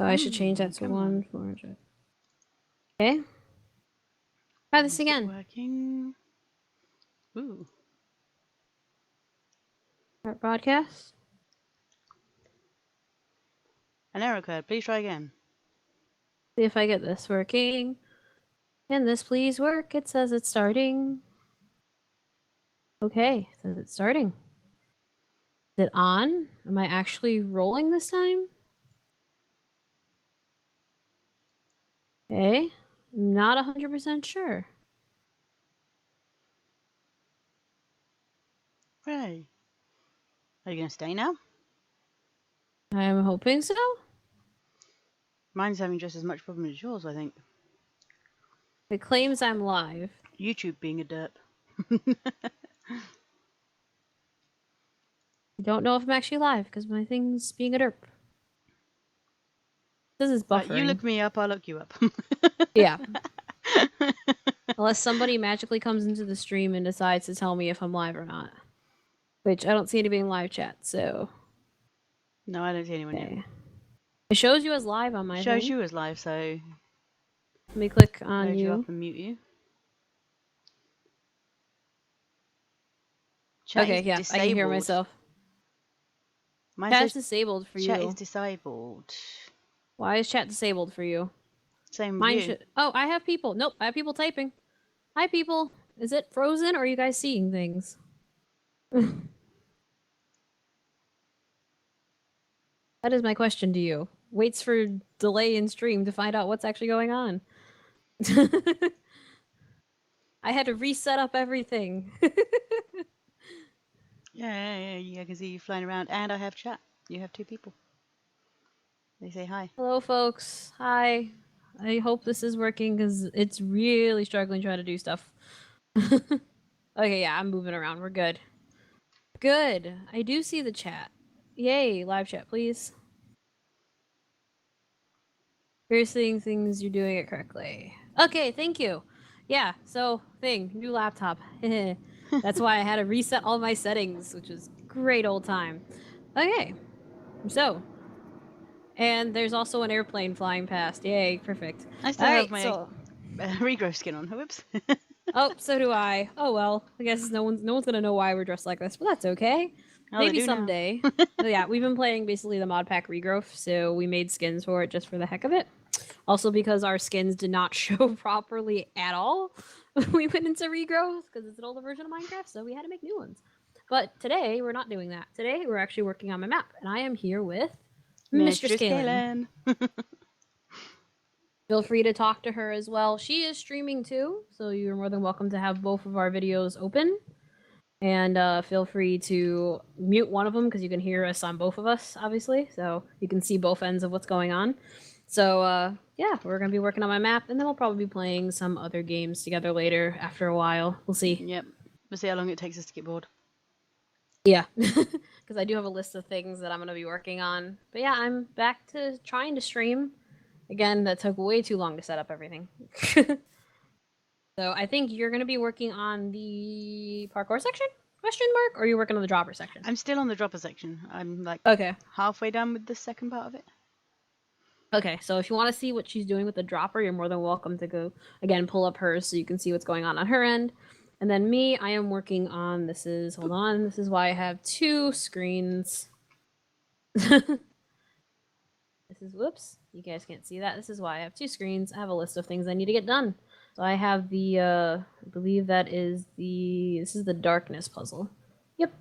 So I should change that to 1,400. Okay. Try this again. Working. Ooh. Start broadcast. An error occurred. Please try again. See if I get this working. Can this please work? It says it's starting. Okay, it says it's starting. Is it on? Am I actually rolling this time? Okay, not 100% sure. Hooray. Are you going to stay now? I'm hoping so. Mine's having just as much problem as yours, I think. It claims I'm live. YouTube being a derp. I don't know if I'm actually live because my thing's being a derp. This is buffering. You look me up, I'll look you up. Yeah. Unless somebody magically comes into the stream and decides to tell me if I'm live or not. Which I don't see anybody in live chat, so... No, I don't see anyone yet. It shows you as live on my thing. It shows you as live, so... Let me click on load you. you up and mute you. Chat okay, yeah, disabled. I can hear myself. Chat's disabled for you. Chat is disabled. Why is chat disabled for you? Same Mine view. Oh, I have people. Nope, I have people typing. Hi, people. Is it frozen or are you guys seeing things? That is my question to you. Waits for delay in stream to find out what's actually going on. I had to reset up everything. Yeah, I can see you flying around, and I have chat. You have 2 people. They say hi. Hello, folks. Hi. I hope this is working because it's really struggling trying to do stuff. Okay, yeah, I'm moving around. We're good. Good. I do see the chat. Yay, live chat, please. You're seeing things, you're doing it correctly. Okay, thank you. Yeah, so, new laptop. That's why I had to reset all my settings, which is great old time. Okay, so. And there's also an airplane flying past. Yay, perfect. I still have my regrowth skin on. Whoops. Oh, so do I. Oh well, I guess no one's gonna know why we're dressed like this, but that's okay. Maybe someday. Yeah, we've been playing basically the mod pack regrowth, so we made skins for it just for the heck of it. Also because our skins did not show properly at all, we went into regrowth because it's an older version of Minecraft, so we had to make new ones. But today we're not doing that. Today we're actually working on my map, and I am here with Mistress Kaylin. Feel free to talk to her as well. She is streaming too, so you're more than welcome to have both of our videos open. And feel free to mute one of them because you can hear us on both of us, obviously. So you can see both ends of what's going on. So yeah, we're going to be working on my map, and then we'll probably be playing some other games together later after a while. We'll see. Yep. We'll see how long it takes us to get bored. Yeah, because I do have a list of things that I'm going to be working on. But yeah, I'm back to trying to stream. Again, that took way too long to set up everything. So I think you're going to be working on the parkour section? Question mark? Or are you working on the dropper section? I'm still on the dropper section. I'm like halfway done with the second part of it. Okay, so if you want to see what she's doing with the dropper, you're more than welcome to go, again, pull up hers so you can see what's going on her end. And then me, I am working on, hold on, this is why I have 2 screens. Whoops, you guys can't see that. This is why I have 2 screens. I have a list of things I need to get done. So I have the, I believe that is this is the darkness puzzle. Yep.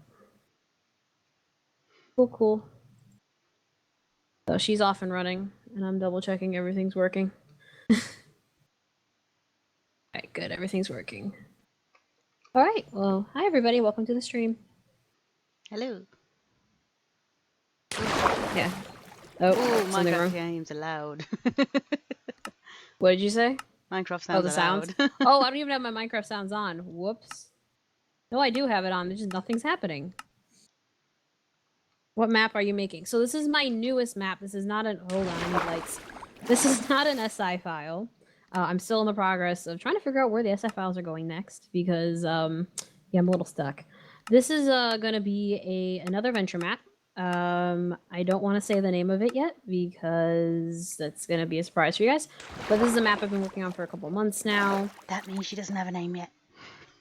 Cool. So she's off and running, and I'm double checking everything's working. Alright, good, everything's working. Alright, well, hi everybody, welcome to the stream. Hello. Yeah. Oh, Minecraft games are loud. What did you say? Minecraft sounds sounds? Oh, I don't even have my Minecraft sounds on. Whoops. No, I do have it on. There's just nothing's happening. What map are you making? So this is my newest map. This is not an... Hold on, I need lights. This is not an SI file. I'm still in the progress of trying to figure out where the SI files are going next because, yeah, I'm a little stuck. This is going to be another venture map. I don't want to say the name of it yet because that's going to be a surprise for you guys. But this is a map I've been working on for a couple months now. That means she doesn't have a name yet.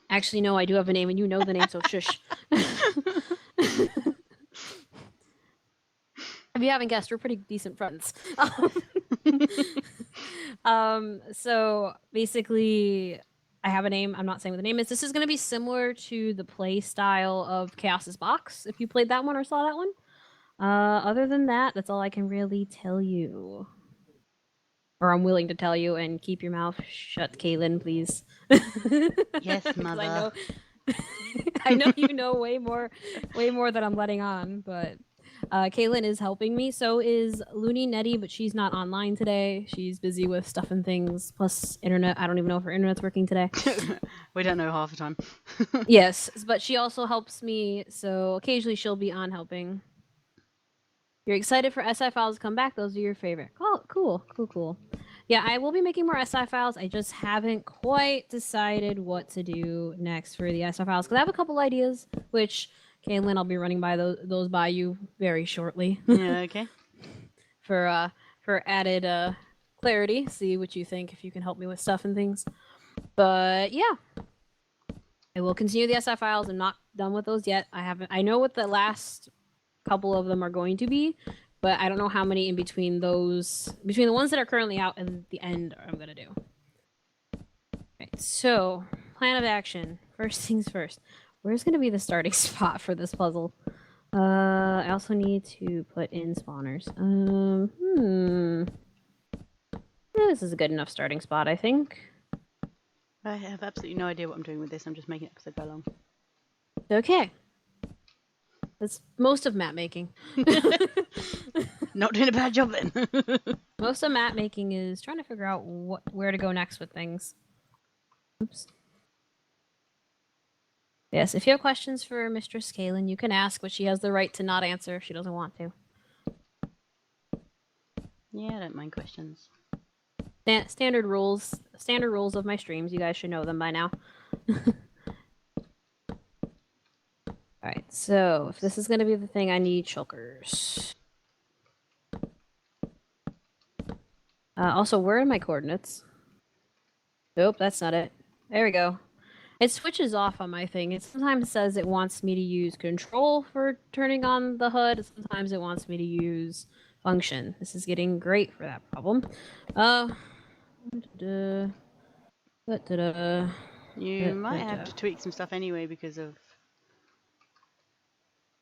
Actually, no, I do have a name, and you know the name, so shush. If you haven't guessed, we're pretty decent friends. So basically, I have a name. I'm not saying what the name is. This is going to be similar to the play style of Chaos's Box, if you played that one or saw that one. Other than that, that's all I can really tell you. Or I'm willing to tell you, and keep your mouth shut, Kaylin, please. Yes, mother. I know you know way more than I'm letting on, but Kaylin is helping me. So is Looney Nettie, but she's not online today. She's busy with stuff and things, plus internet. I don't even know if her internet's working today. We don't know half the time. Yes, but she also helps me, so occasionally she'll be on helping. You're excited for SI files to come back? Those are your favorite. Oh, cool. Yeah, I will be making more SI files. I just haven't quite decided what to do next for the SI files because I have a couple ideas, which Kaylin, I'll be running by those by you very shortly. Yeah, okay. For added clarity, see what you think if you can help me with stuff and things. But yeah, I will continue the SI files. I'm not done with those yet. I know what the last couple of them are going to be, but I don't know how many in between those, between the ones that are currently out and the end, I'm gonna do. Right, so plan of action. First things first. Where's gonna be the starting spot for this puzzle? I also need to put in spawners. This is a good enough starting spot, I think. I have absolutely no idea what I'm doing with this. I'm just making it as I go along. Okay. That's most of map making. Not doing a bad job then. Most of map making is trying to figure out where to go next with things. Oops. Yes, if you have questions for Mistress Kaylin, you can ask, but she has the right to not answer if she doesn't want to. Yeah, I don't mind questions. Standard rules of my streams. You guys should know them by now. Alright, so if this is going to be the thing, I need shulkers. Also, where are my coordinates? Nope, that's not it. There we go. It switches off on my thing. It sometimes says it wants me to use control for turning on the HUD. Sometimes it wants me to use function. This is getting great for that problem. You might have to tweak some stuff anyway because of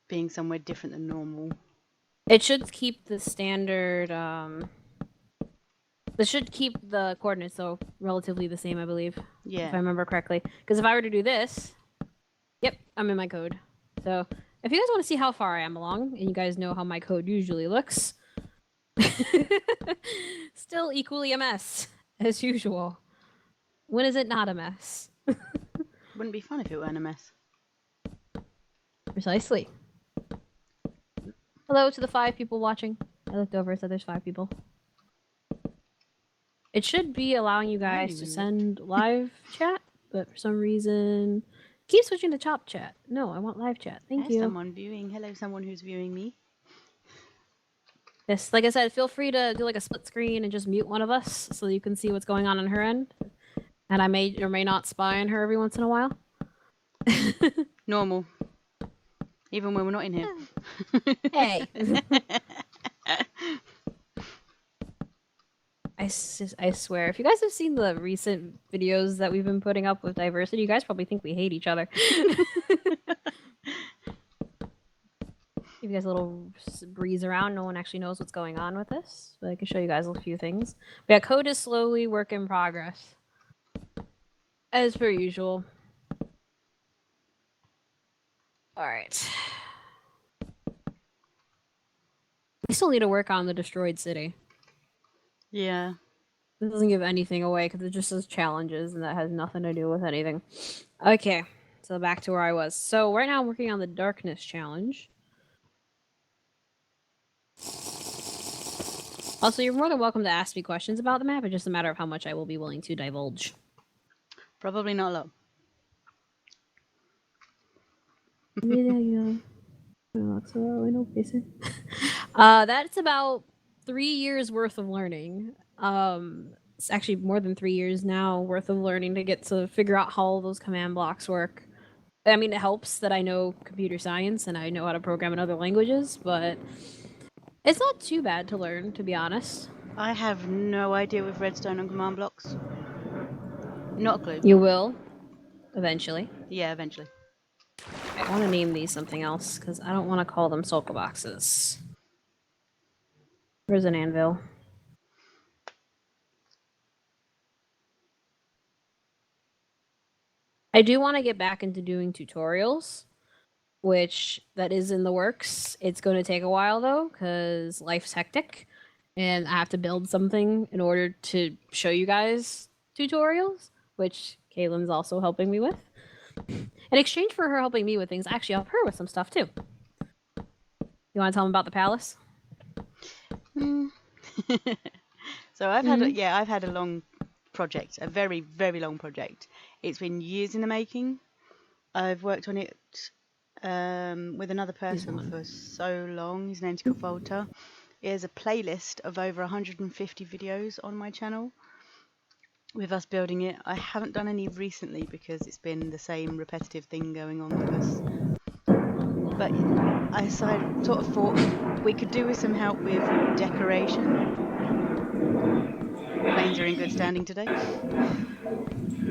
being somewhere different than normal. It should keep the standard. This should keep the coordinates though relatively the same, I believe. Yeah. If I remember correctly. Because if I were to do this, yep, I'm in my code. So if you guys want to see how far I am along, and you guys know how my code usually looks, still equally a mess as usual. When is it not a mess? Wouldn't be fun if it weren't a mess. Precisely. Hello to the 5 people watching. I looked over and said there's 5 people. It should be allowing you guys to send live chat, but for some reason, keep switching to chop chat. No, I want live chat. Thank you. Someone viewing. Hello, someone who's viewing me. Yes, like I said, feel free to do like a split screen and just mute one of us so you can see what's going on her end. And I may or may not spy on her every once in a while. Normal. Even when we're not in here. Hey. I swear, if you guys have seen the recent videos that we've been putting up with diversity, you guys probably think we hate each other. Give you guys a little breeze around. No one actually knows what's going on with this, but I can show you guys a few things. But yeah, code is slowly work in progress. As per usual. Alright. We still need to work on the destroyed city. Yeah. It doesn't give anything away because it just says challenges and that has nothing to do with anything. Okay, so back to where I was. So right now I'm working on the darkness challenge. Also, you're more than welcome to ask me questions about the map. It's just a matter of how much I will be willing to divulge. Probably not a lot. Maybe there you go. That's about 3 years worth of learning. It's actually more than 3 years now worth of learning to get to figure out how all those command blocks work. I mean, it helps that I know computer science and I know how to program in other languages, but it's not too bad to learn, to be honest. I have no idea with redstone on command blocks. Not a clue. You will, eventually. Yeah, eventually. I want to name these something else because I don't want to call them sulka boxes. Where's an anvil? I do want to get back into doing tutorials, which that is in the works. It's going to take a while though because life's hectic and I have to build something in order to show you guys tutorials, which Kaylin's also helping me with. In exchange for her helping me with things, I actually help her with some stuff too. You want to tell them about the palace? So I've had a long project, a very, very long project. It's been years in the making. I've worked on it with another person for so long. His name's Volta. He has a playlist of over 150 videos on my channel with us building it. I haven't done any recently because it's been the same repetitive thing going on with us. But I sort of thought we could do with some help with decoration. Planes are in good standing today.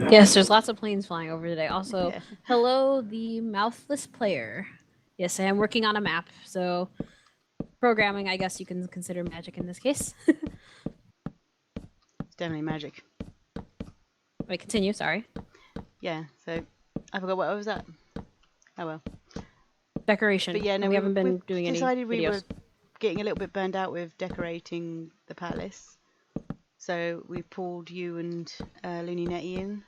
Yes, there's lots of planes flying over today. Also, yeah. Hello, the mouthless player. Yes, I am working on a map, so programming, I guess you can consider magic in this case. It's definitely magic. Wait, continue, sorry. Yeah, so I forgot what was that. Oh well. Decoration. But yeah, no, we haven't been doing any videos. Decided we were getting a little bit burned out with decorating the palace. So we pulled you and Looney Netty in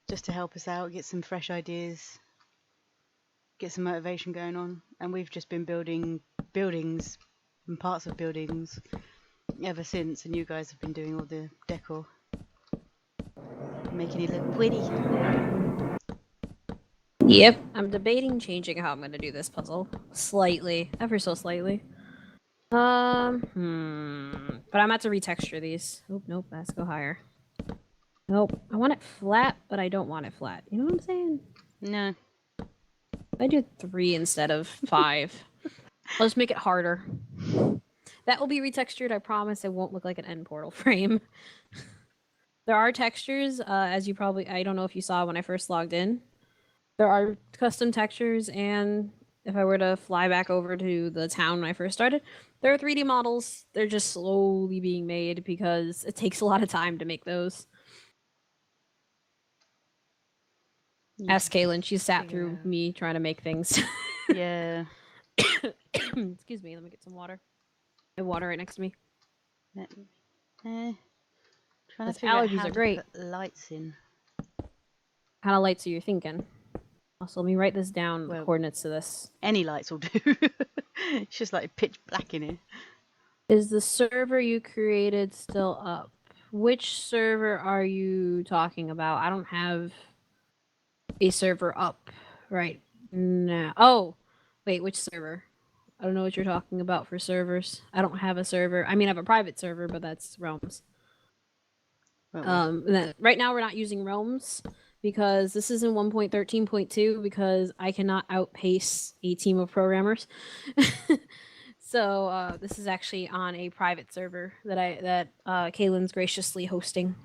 just to help us out, get some fresh ideas, get some motivation going on. And we've just been building buildings and parts of buildings ever since. And you guys have been doing all the decor, making it look pretty. Yep, I'm debating changing how I'm going to do this puzzle slightly, ever so slightly. But I'm about to retexture these. Oh, nope, let's go higher. Nope, I want it flat, but I don't want it flat. You know what I'm saying? No. I do 3 instead of 5. I'll just make it harder. That will be retextured. I promise it won't look like an end portal frame. There are textures, as you probably, I don't know if you saw when I first logged in. There are custom textures, and if I were to fly back over to the town when I first started, there are 3D models. They're just slowly being made because it takes a lot of time to make those. Ask Kaylin. She sat through me trying to make things. Yeah. Excuse me. Let me get some water. I have water right next to me. Trying to figure out how to put lights in. What kind of lights are you thinking? Also, let me write this down, the coordinates to this. Any lights will do. It's just like pitch black in here. Is the server you created still up? Which server are you talking about? I don't have a server up right now. Oh, wait, which server? I don't know what you're talking about for servers. I don't have a server. I mean, I have a private server, but that's Realms. Right now we're not using Realms because this is in 1.13.2 because I cannot outpace a team of programmers. So this is actually on a private server that Kaylin's graciously hosting.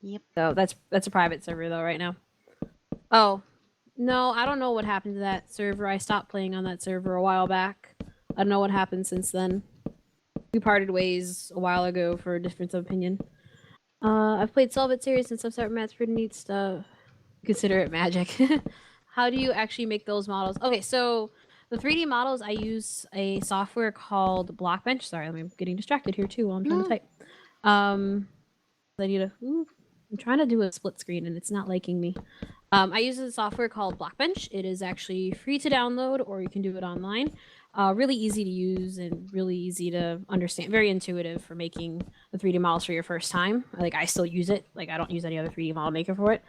Yep. So that's a private server though right now. Oh, no, I don't know what happened to that server. I stopped playing on that server a while back. I don't know what happened since then. We parted ways a while ago for a difference of opinion. I've played Solve series and Subset Math's pretty neat stuff. Consider it magic. How do you actually make those models? Okay, so the 3D models, I use a software called Blockbench. Sorry, I'm getting distracted here too while I'm trying to type. I need to. I'm trying to do a split screen and it's not liking me. I use a software called Blockbench. It is actually free to download, or you can do it online. Really easy to use and really easy to understand. Very intuitive for making the 3D models for your first time. Like I still use it. Like I don't use any other 3D model maker for it.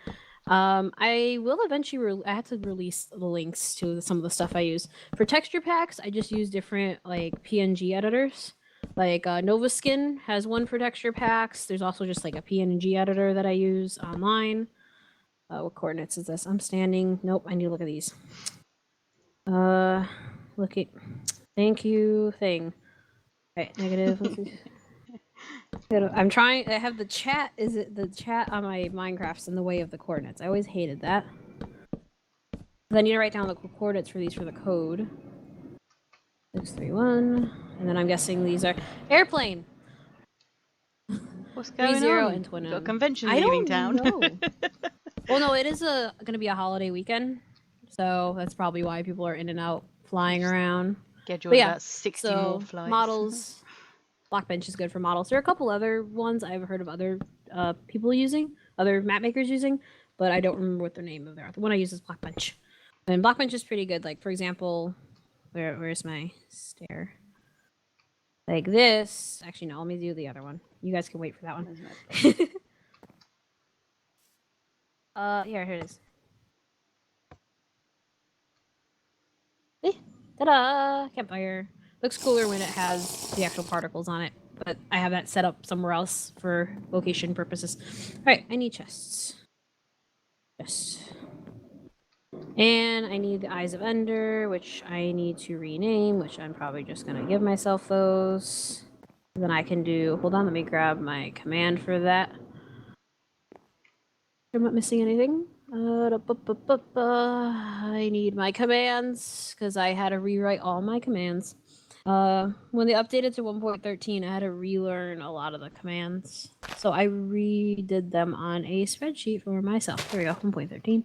I will eventually. I have to release the links to some of the stuff I use for texture packs. I just use different like PNG editors. Like Novaskin has one for texture packs. There's also just like a PNG editor that I use online. What coordinates is this? I'm standing. Nope. I need to look at these. Look at. Thank you. Thing. Okay. Negative. Let's see. I'm trying. I have the chat. Is it the chat on my Minecraft's in the way of the coordinates? I always hated that. I need to write down the coordinates for these for the code. 631, and then I'm guessing these are airplane. What's going 30 on? and twin. Got a convention I leaving don't town. know. Well, no, it is going to be a holiday weekend, so that's probably why people are in and out flying around. Scheduled about 60 more flights. Models. Blockbench is good for models. There are a couple other ones I've heard of other people using, other map makers using, but I don't remember what their name of their. The one I use is Blockbench, and Blockbench is pretty good. Like for example, where's my stair? Like this. Actually, no. Let me do the other one. You guys can wait for that one. Here it is. Ta-da! Campfire. Looks cooler when it has the actual particles on it, but I have that set up somewhere else for location purposes. Alright, I need chests. Chest. And I need the Eyes of Ender, which I need to rename, which I'm probably just gonna give myself those. And then I can do, hold on, let me grab my command for that. I'm not missing anything. I need my commands because I had to rewrite all my commands. When they updated to 1.13, I had to relearn a lot of the commands. So I redid them on a spreadsheet for myself. There we go, 1.13.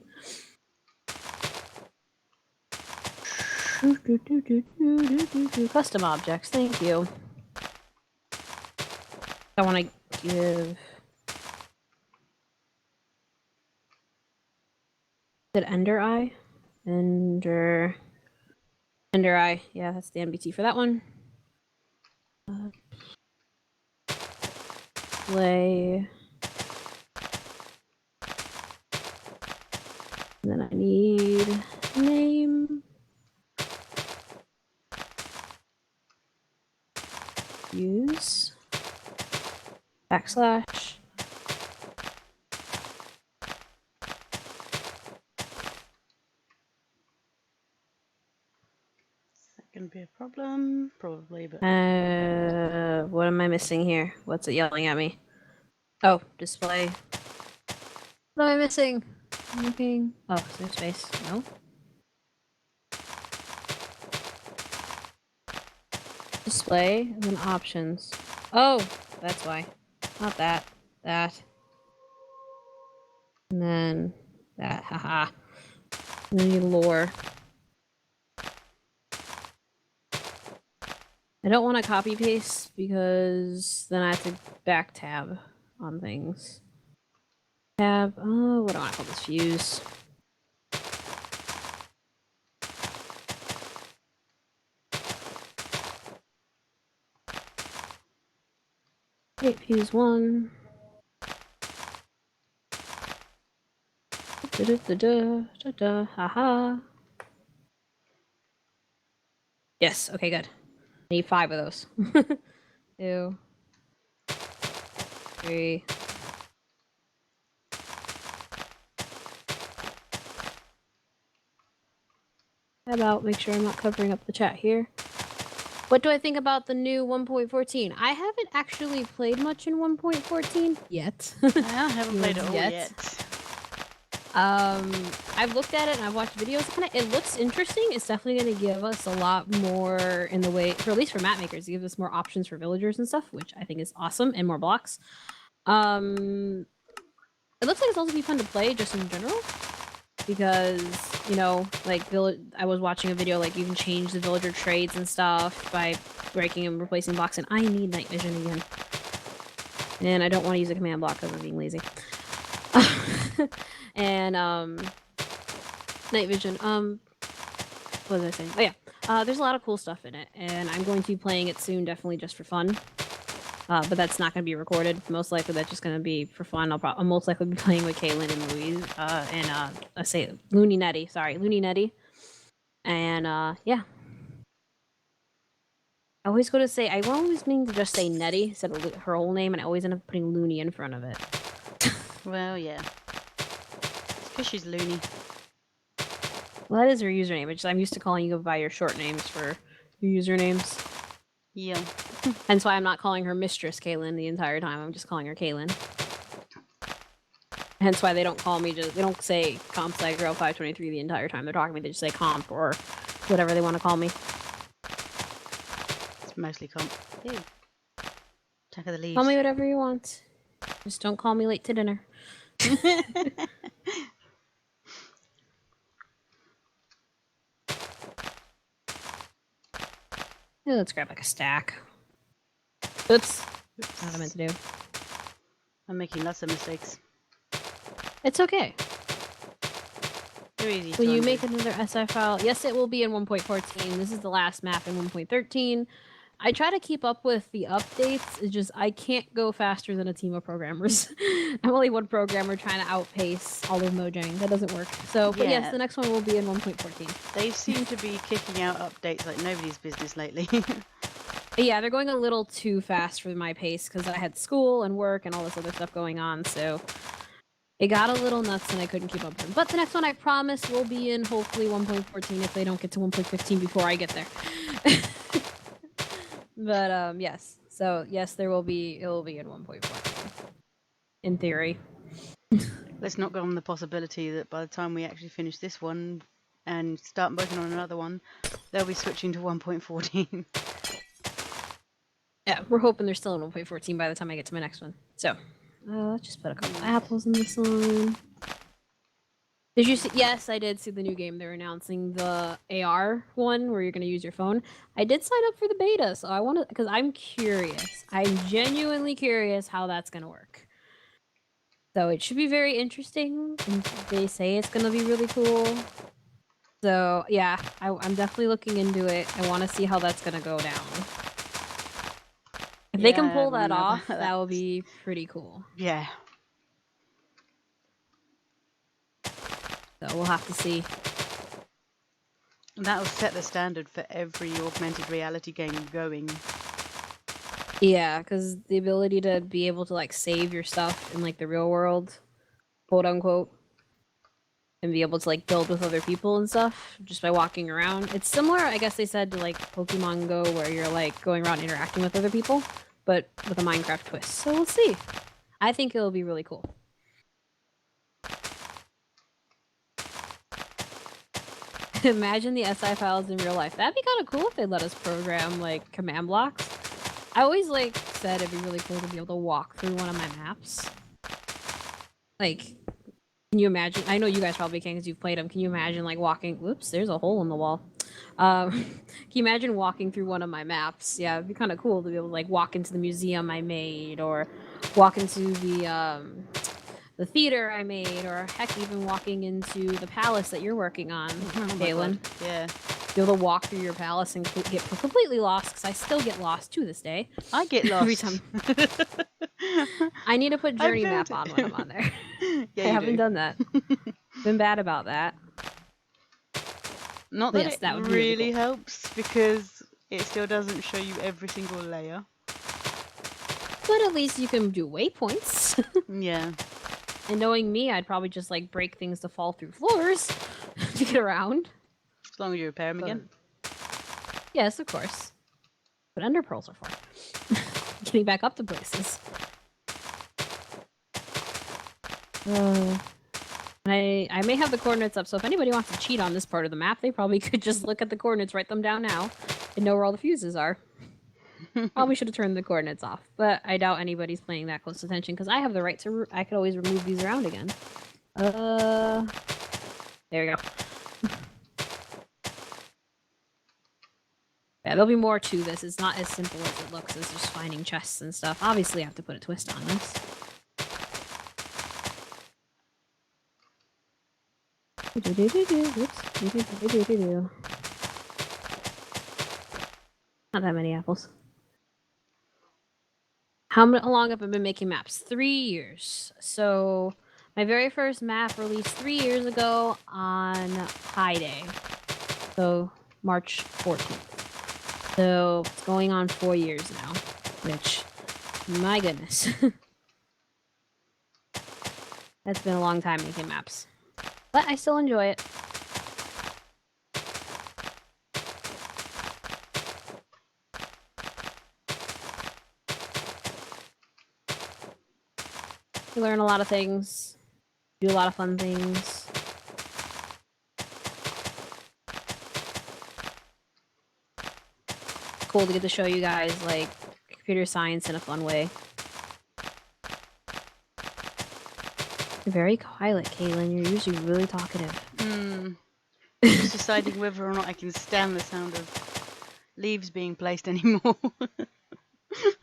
Custom objects, thank you. I want to give... Is it Ender Eye? Ender Eye. Yeah, that's the NBT for that one. Play. And then I need name. Use. Backslash. Gonna be a problem, probably, but what am I missing here? What's it yelling at me? Oh, display. What am I missing? Looking. Oh, is there space? No. Display and then options. Oh, that's why. Not that. That. And then that. Haha. And then you lore. I don't want to copy paste because then I have to back tab on things. Tab. Oh, what do I want to call this? Fuse. Okay, fuse 1. Da-da-da-da-da-da. Haha. Yes, okay, good. I need 5 of those. 2, 3. How about make sure I'm not covering up the chat here? What do I think about the new 1.14? I haven't actually played much in 1.14 yet. I haven't played it all yet. I've looked at it and I've watched videos. It looks interesting. It's definitely going to give us a lot more in the way, for at least for map makers, it gives us more options for villagers and stuff, which I think is awesome, and more blocks. It looks like it's also be fun to play just in general, because you know, like I was watching a video like you can change the villager traits and stuff by breaking and replacing blocks, and I need night vision again, and I don't want to use a command block because I'm being lazy. And night vision. What was I saying? Oh yeah, there's a lot of cool stuff in it, and I'm going to be playing it soon, definitely just for fun. but that's not going to be recorded. Most likely, that's just going to be for fun. I'll most likely be playing with Kaylin and Louise, I say Looney Netty. Sorry, Looney Netty. And yeah, I always go to say I always mean to just say Netty instead of her whole name, and I always end up putting Looney in front of it. Well, yeah, it's because she's loony. Well, that is her username. I'm used to calling you by your short names for your usernames. Yeah. Hence why I'm not calling her Mistress Kaylin the entire time. I'm just calling her Kaylin. Hence why they don't call me they don't say Compscigirl523 the entire time they're talking to me. They just say Comp or whatever they want to call me. It's mostly Comp. Ew. Attack of the Leaves. Call me whatever you want. Just don't call me late to dinner. Yeah, let's grab like a stack. Oops. That's what I meant to do. I'm making lots of mistakes. It's okay. They're easy. Will you make another SI file? Yes, it will be in 1.14. This is the last map in 1.13. I try to keep up with the updates. It's just I can't go faster than a team of programmers. I'm only one programmer trying to outpace all of Mojang. That doesn't work. So, but yes, the next one will be in 1.14. They seem to be kicking out updates like nobody's business lately. Yeah, they're going a little too fast for my pace because I had school and work and all this other stuff going on. So it got a little nuts and I couldn't keep up with them. But the next one, I promise, will be in hopefully 1.14 if they don't get to 1.15 before I get there. But yes. So yes, it will be in 1.14. In theory. Let's not go on the possibility that by the time we actually finish this one and start working on another one, they'll be switching to 1.14. Yeah, we're hoping they're still in 1.14 by the time I get to my next one. So, let's just put a couple apples in this one. Did you see? Yes, I did see the new game. They're announcing the AR one where you're going to use your phone. I did sign up for the beta, so I want to, because I'm curious. I'm genuinely curious how that's going to work. So it should be very interesting. And they say it's going to be really cool. So yeah, I'm definitely looking into it. I want to see how that's going to go down. If they can pull that off, that will be pretty cool. Yeah. So we'll have to see. And that'll set the standard for every augmented reality game going. Yeah, because the ability to be able to like save your stuff in like the real world, quote unquote, and be able to like build with other people and stuff just by walking around. It's similar, I guess they said, to like Pokemon Go, where you're like going around interacting with other people, but with a Minecraft twist. So we'll see. I think it'll be really cool. Imagine the SI files in real life. That'd be kind of cool if they let us program like command blocks. I always like said it'd be really cool to be able to walk through one of my maps. Like, can you imagine? I know you guys probably can because you've played them. Can you imagine like walking? Whoops, there's a hole in the wall. Can you imagine walking through one of my maps? Yeah, it'd be kind of cool to be able to like walk into the museum I made, or walk into the theater I made, or heck, even walking into the palace that you're working on, Kaylin. Yeah. Be able to walk through your palace and get completely lost, because I still get lost to this day. I get lost every time. I need to put journey map on when I'm on there. Yeah, I haven't done that. Been bad about that. Not that that it really cool. Helps, because it still doesn't show you every single layer. But at least you can do waypoints. Yeah. And knowing me, I'd probably just like break things to fall through floors to get around. As long as you repair them again. Yes, of course. But ender pearls are for getting back up to places. I may have the coordinates up, so if anybody wants to cheat on this part of the map, they probably could just look at the coordinates, write them down now, and know where all the fuses are. Probably should have turned the coordinates off, but I doubt anybody's paying that close attention, because I have the right to... I could always remove these around again. There we go. Yeah, there'll be more to this. It's not as simple as it looks as just finding chests and stuff. Obviously, I have to put a twist on this. Not that many apples. How long have I been making maps? 3 years. So my very first map released 3 years ago on Pi Day. So March 14th. So it's going on 4 years now, which, my goodness. That's been a long time making maps. But I still enjoy it. You learn a lot of things. Do a lot of fun things. Cool to get to show you guys, like, computer science in a fun way. You're very quiet, Caitlin. You're usually really talkative. Just deciding whether or not I can stand the sound of leaves being placed anymore.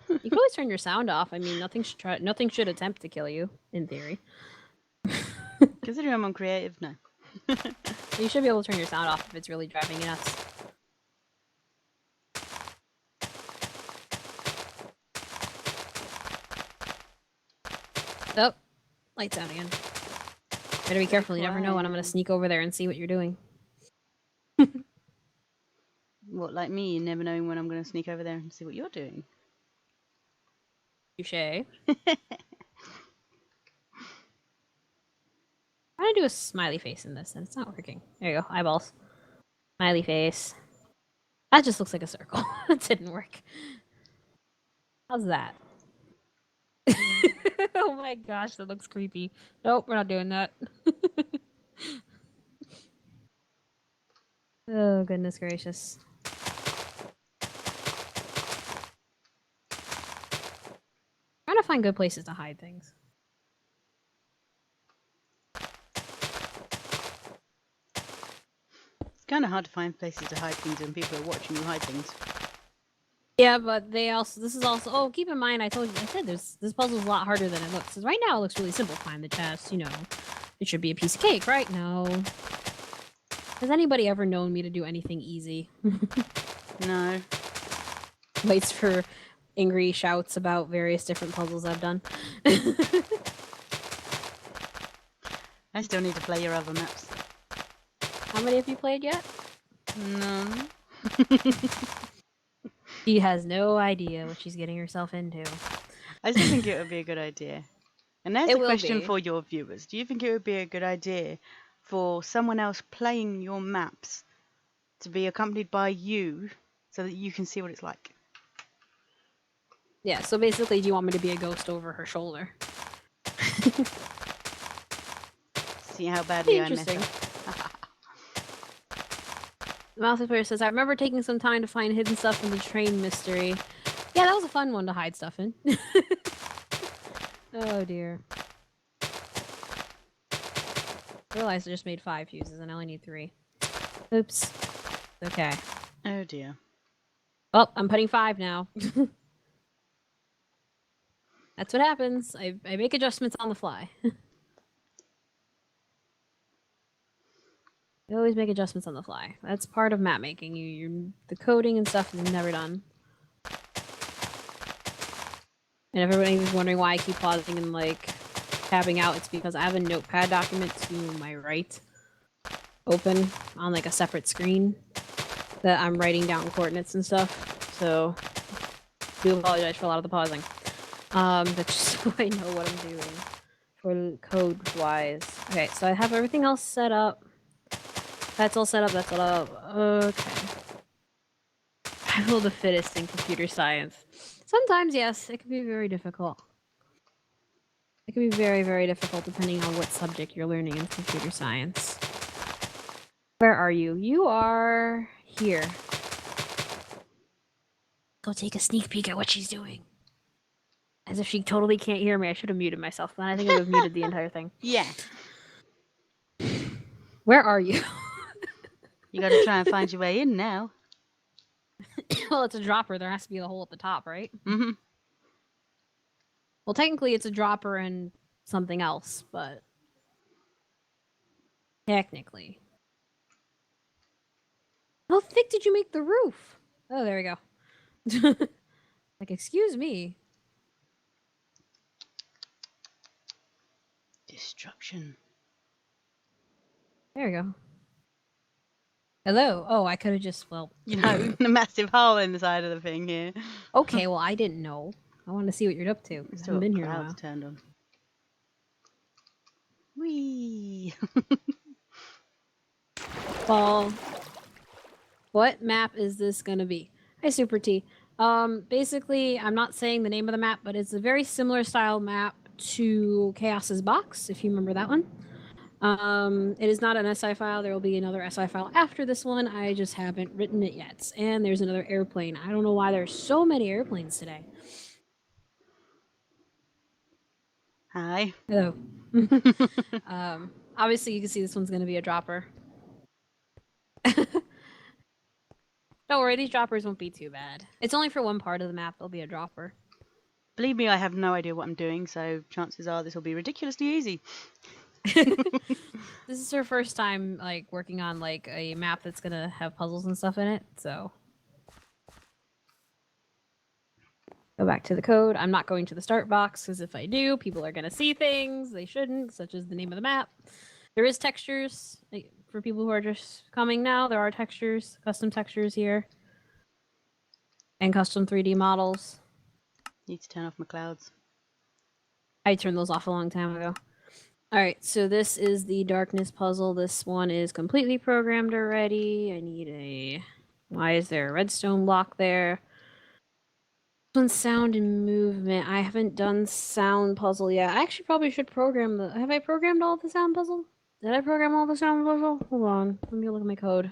You can always turn your sound off. I mean, nothing should attempt to kill you, in theory. Considering I'm on creative, no. You should be able to turn your sound off if it's really driving you nuts. Oh, lights out again. Better be careful. You never know when I'm going to sneak over there and see what you're doing. What, like me, never knowing when I'm going to sneak over there and see what you're doing? Touché. I'm going to do a smiley face in this, and it's not working. There you go. Eyeballs. Smiley face. That just looks like a circle. It didn't work. How's that? Oh my gosh, that looks creepy. Nope, we're not doing that. Oh, goodness gracious. Trying to find good places to hide things. It's kind of hard to find places to hide things when people are watching you hide things. Yeah, but this is also, oh, keep in mind, I said this puzzle's a lot harder than it looks. Right now it looks really simple. Find the chest, you know, it should be a piece of cake, right? No. Has anybody ever known me to do anything easy? No. Waits for angry shouts about various different puzzles I've done. I still need to play your other maps. How many have you played yet? None. She has no idea what she's getting herself into. I still think it would be a good idea. And there's a question for your viewers. Do you think it would be a good idea for someone else playing your maps to be accompanied by you so that you can see what it's like? Yeah, so basically, do you want me to be a ghost over her shoulder? See how badly I mess up. Mouse Player says, I remember taking some time to find hidden stuff in the train mystery. Yeah, that was a fun one to hide stuff in. Oh dear. I realized I just made 5 fuses and I only need 3. Oops. Okay. Oh dear. Well, I'm putting 5 now. That's what happens. I make adjustments on the fly. You always make adjustments on the fly. That's part of map making. The coding and stuff is never done. And if everybody's wondering why I keep pausing and like tabbing out, it's because I have a notepad document to my right open on like a separate screen that I'm writing down coordinates and stuff. So I do apologize for a lot of the pausing. But just so I know what I'm doing for code wise. Okay, so I have everything else set up. That's all set up, that's all up. Okay. Survival of the fittest in computer science. Sometimes, yes, it can be very difficult. It can be very, very difficult depending on what subject you're learning in computer science. Where are you? You are here. Go take a sneak peek at what she's doing. As if she totally can't hear me. I should have muted myself, but I think I would have muted the entire thing. Yeah. Where are you? You gotta try and find your way in now. Well, it's a dropper. There has to be a hole at the top, right? Mm-hmm. Well, technically, it's a dropper and something else, but technically. How thick did you make the roof? Oh, there we go. Like, excuse me. destruction. There we go. Hello. Oh, I could have just, well... You know, a massive hole in the side of the thing here. Okay, well, I didn't know. I wanted to see what you're up to. I haven't been here in a while. Turned on. Whee! Well, what map is this gonna be? Hi, Super T. Basically, I'm not saying the name of the map, but it's a very similar style map to Chaos's Box, if you remember that one. It is not an SI file. There will be another SI file after this one. I just haven't written it yet. And there's another airplane. I don't know why there's so many airplanes today. Hi. Hello. Obviously, you can see this one's going to be a dropper. Don't worry, these droppers won't be too bad. It's only for one part of the map. There'll be a dropper. Believe me, I have no idea what I'm doing, so chances are this will be ridiculously easy. This is her first time like working on like a map that's gonna have puzzles and stuff in it, so go back to the code. I'm not going to the start box because if I do, people are gonna see things they shouldn't, such as the name of the map. There is textures like, for people who are just coming now. There are textures, custom textures here, and custom 3D models. Need to turn off my clouds. I turned those off a long time ago. Alright, so this is the darkness puzzle. This one is completely programmed already. I need a... Why is there a redstone block there? This one's sound and movement. I haven't done sound puzzle yet. I actually probably should program the... Have I programmed all the sound puzzle? Did I program all the sound puzzle? Hold on. Let me look at my code.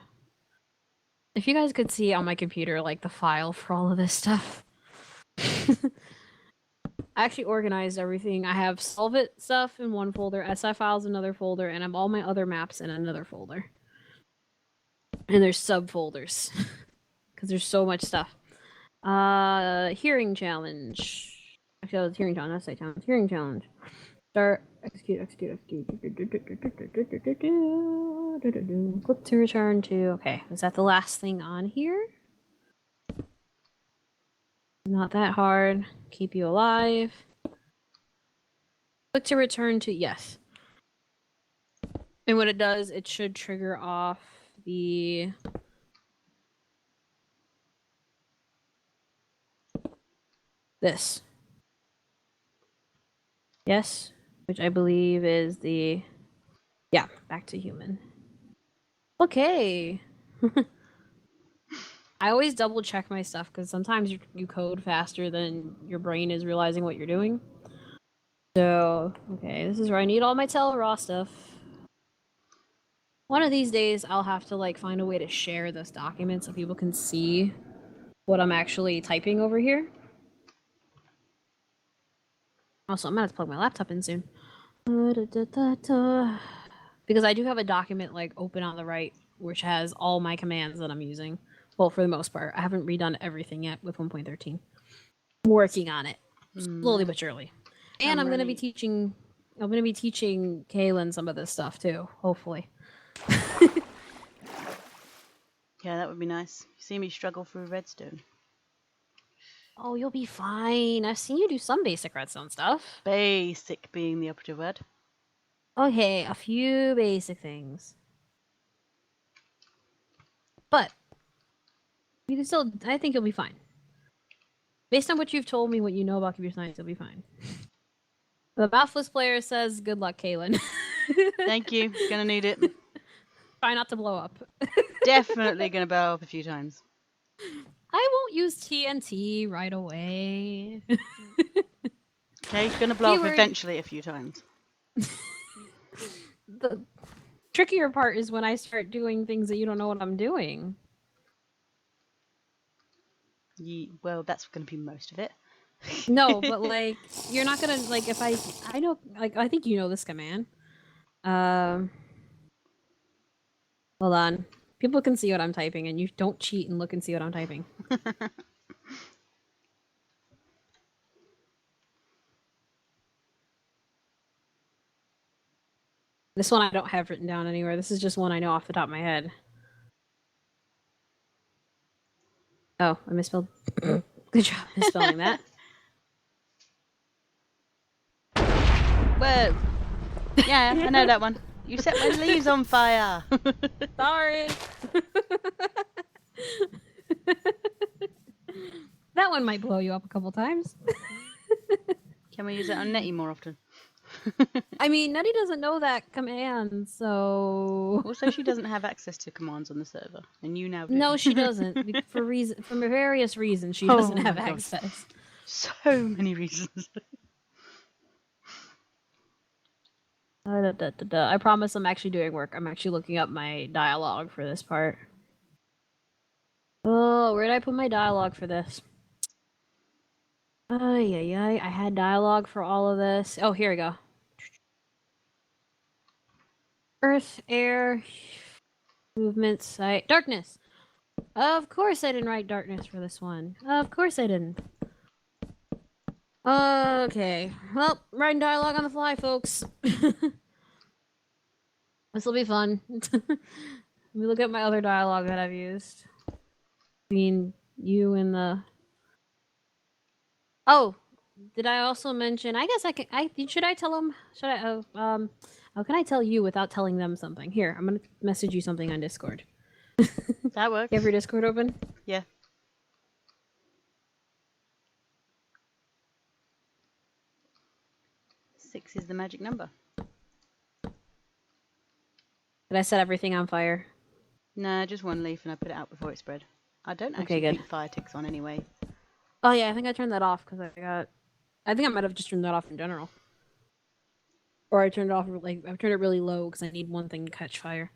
If you guys could see on my computer, like, the file for all of this stuff. I actually organized everything. I have Solve It stuff in one folder, SI files in another folder, and I have all my other maps in another folder. And there's subfolders because there's so much stuff. Hearing challenge. Actually, that was hearing challenge. That's challenge. Hearing challenge. Start. Execute. Click to return to. Okay, is that the last thing on here? Not that hard. Keep you alive. Click to return to yes. And what it does, it should trigger off the this. Yes, which I believe is the back to human. Okay. I always double check my stuff because sometimes you code faster than your brain is realizing what you're doing. So, okay, this is where I need all my raw stuff. One of these days, I'll have to like find a way to share this document so people can see what I'm actually typing over here. Also, I'm gonna have to plug my laptop in soon. Because I do have a document like open on the right, which has all my commands that I'm using. Well, for the most part. I haven't redone everything yet with 1.13. I'm working on it. Slowly but surely. And I'm going to be teaching Kaylin some of this stuff too, hopefully. Yeah, that would be nice. You see me struggle through redstone. Oh, you'll be fine. I've seen you do some basic redstone stuff. Basic being the operative word. Okay, a few basic things. But you can still, I think you'll be fine. Based on what you've told me, what you know about computer science, you'll be fine. The mouthless player says, good luck, Kaylin. Thank you. Gonna need it. Try not to blow up. Definitely gonna blow up a few times. I won't use TNT right away. Okay, it's gonna blow up eventually a few times. The trickier part is when I start doing things that you don't know what I'm doing. Well, that's gonna be most of it. No, but like you're not gonna like if I know like I think you know this command. Hold on. People can see what I'm typing, and you don't cheat and look and see what I'm typing. This one I don't have written down anywhere. This is just one I know off the top of my head. Oh, I misspelled. Good job misspelling that. Whoa! Yeah, I know that one. You set my leaves on fire. Sorry. That one might blow you up a couple times. Can we use it on Nettie more often? I mean, Nettie doesn't know that command, so. Also, she doesn't have access to commands on the server, and you now do. No, she doesn't. For various reasons, she Oh doesn't have my God. access. So many reasons. I promise I'm actually doing work. I'm actually looking up my dialogue for this part. Oh, where did I put my dialogue for this? I had dialogue for all of this. Oh, here we go. Earth, air, movement, sight, darkness. Of course I didn't write darkness for this one. Of course I didn't. Okay. Well, writing dialogue on the fly, folks. This will be fun. Let me look at my other dialogue that I've used. Between you and the... Oh, did I also mention... I guess I can... Should I tell them? Should I... how can I tell you without telling them something? Here, I'm gonna message you something on Discord. That works. You have your Discord open? Yeah. Six is the magic number. Did I set everything on fire? No, just one leaf and I put it out before it spread. I don't actually Okay, good. think fire ticks on anyway. Oh yeah, I think I turned that off because I think I might have just turned that off in general. Or I turned it off, like, I've turned it really low because I need one thing to catch fire.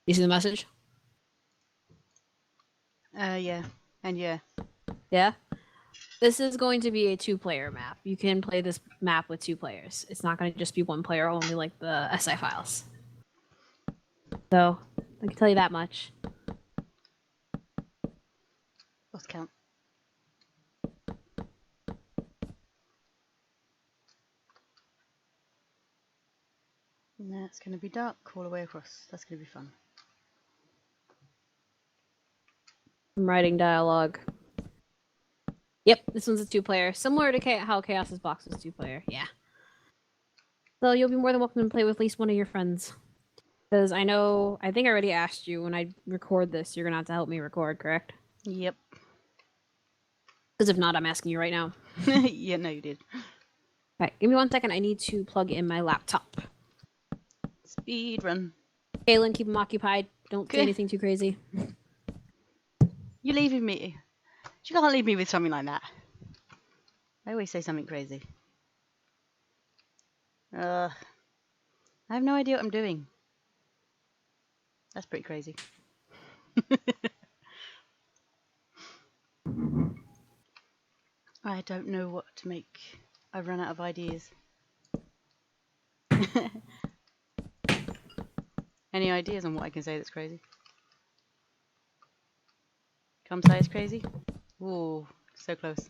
You see the message? Yeah. And yeah. Yeah? This is going to be a 2-player map. You can play this map with 2 players. It's not going to just be 1 player only like the SI files. So, I can tell you that much. Lost count. And that's going to be dark all the way across. That's going to be fun. I'm writing dialogue. Yep, this one's a 2-player. Similar to how Chaos's box was 2-player. Yeah. So you'll be more than welcome to play with at least one of your friends. Because I think I already asked you when I record this, you're going to have to help me record, correct? Yep. Because if not, I'm asking you right now. Yeah, no, you did. Alright, give me 1 second. I need to plug in my laptop. Speed run. Kaylin, keep them occupied. Don't say anything too crazy. You leaving me? You can't leave me with something like that. I always say something crazy. I have no idea what I'm doing. That's pretty crazy. I don't know what to make. I've run out of ideas. Any ideas on what I can say that's crazy? Compscigirl is crazy? Ooh, so close.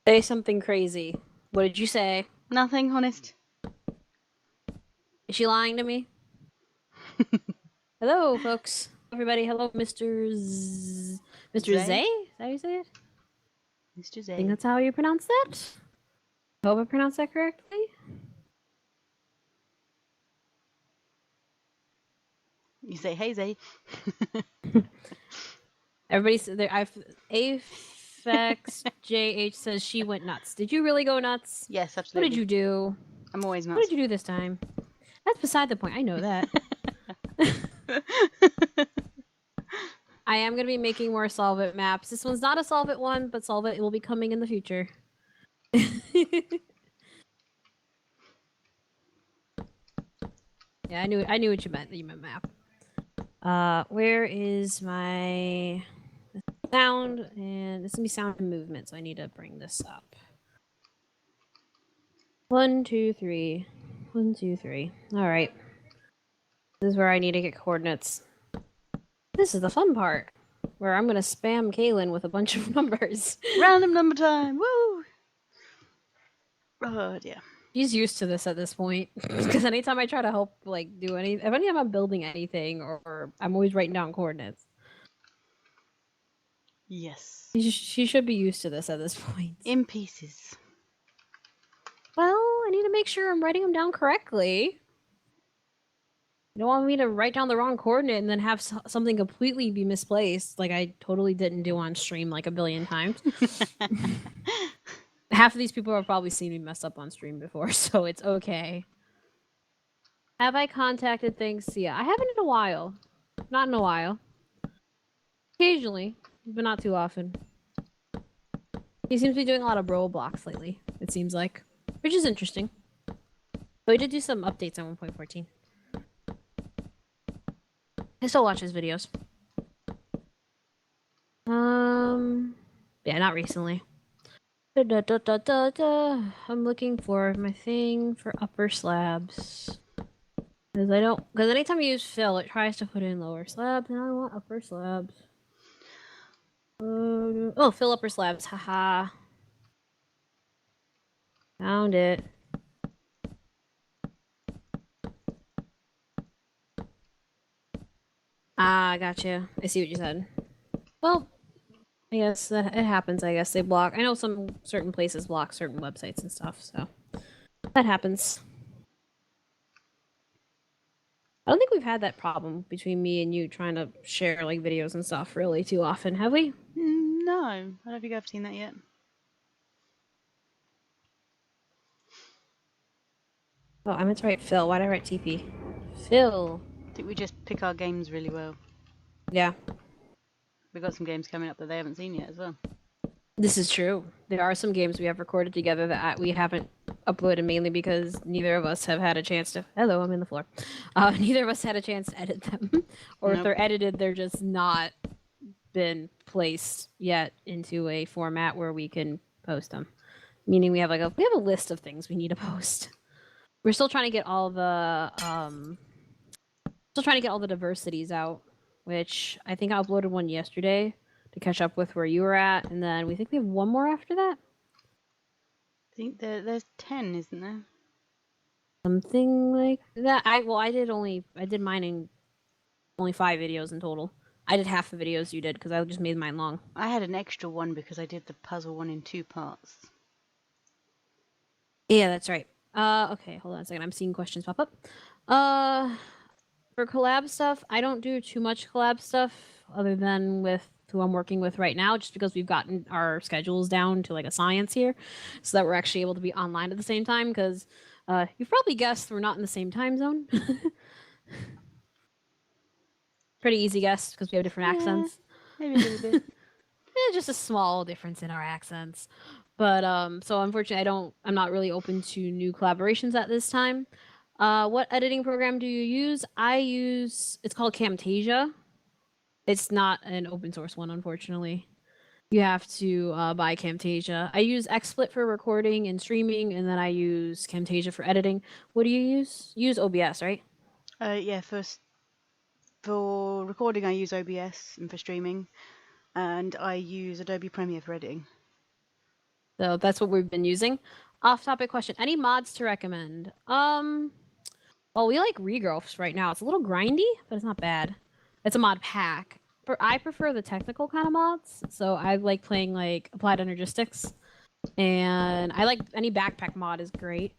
Say something crazy. What did you say? Nothing, honest. Is she lying to me? Hello, folks. Everybody, hello, Mr. Mr. Zay? Is that how you say it? Mr. I Zay. think that's how you pronounce that. I hope I pronounced that correctly. You say, hey, Zay. Everybody said there. Afex JH says she went nuts. Did you really go nuts? Yes, What absolutely. did you do? I'm always nuts. What did you do this time? That's beside the point. I know that. I am going to be making more Solve It maps. This one's not a Solve It one, but Solve It will be coming in the future. Yeah, I knew what you meant. That you meant map. Where is my sound? And this is gonna be sound and movement, so I need to bring this up. 1, 2, 3. 1, 2, 3. All right. This is where I need to get coordinates. This is the fun part, where I'm gonna spam Kaylin with a bunch of numbers. Random number time. Woo! Oh dear. She's used to this at this point, because anytime I try to help, like, anytime I'm building anything, or I'm always writing down coordinates. Yes. She should be used to this at this point. In pieces. I need to make sure I'm writing them down correctly. You don't want me to write down the wrong coordinate and then have something completely be misplaced, like I totally didn't do on stream like a billion times. Half of these people have probably seen me mess up on stream before, so it's okay. Have I contacted things? Yeah, I haven't in a while. Not in a while. Occasionally, but not too often. He seems to be doing a lot of Roblox lately, it seems like, which is interesting. But we did do some updates on 1.14. I still watch his videos. Yeah, not recently. I'm looking for my thing for upper slabs. Because anytime you use fill, it tries to put in lower slabs, and I want upper slabs. Oh, fill upper slabs, haha. Found it. Ah, gotcha. I see what you said. Well, I guess that it happens. I guess they block. I know some certain places block certain websites and stuff, so that happens. I don't think we've had that problem between me and you trying to share like videos and stuff really too often, have we? No, I don't think I've seen that yet. Oh, I meant to write Phil. Why did I write TP? Phil. I think we just pick our games really well. Yeah. We've got some games coming up that they haven't seen yet as well. This is true. There are some games we have recorded together that we haven't uploaded mainly because neither of us have had a chance to. Hello, I'm in the floor. Neither of us had a chance to edit them, or if they're edited, they're just not been placed yet into a format where we can post them. Meaning we have a list of things we need to post. We're still trying to get all the diversities out, which I think I uploaded one yesterday to catch up with where you were at, and then we think we have one more after that. I think there's 10, isn't there? Something like that. I did mine in only 5 videos in total. I did half the videos you did because I just made mine long. I had an extra one because I did the puzzle one in 2 parts. Yeah, that's right. Okay, hold on a second. I'm seeing questions pop up. For collab stuff, I don't do too much collab stuff other than with who I'm working with right now, just because we've gotten our schedules down to like a science here, so that we're actually able to be online at the same time. Because you've probably guessed we're not in the same time zone. Pretty easy guess because we have different accents. Maybe a little bit. Just a small difference in our accents. But so unfortunately, I'm not really open to new collaborations at this time. What editing program do you use? It's called Camtasia. It's not an open source one, unfortunately. You have to buy Camtasia. I use XSplit for recording and streaming, and then I use Camtasia for editing. What do you use? You use OBS, right? Yeah, for recording I use OBS, and for streaming, and I use Adobe Premiere for editing. So that's what we've been using. Off-topic question: any mods to recommend? Well, we like regrowths right now. It's a little grindy, but it's not bad. It's a mod pack. I prefer the technical kind of mods, so I like playing like Applied Energistics, and I like any backpack mod is great.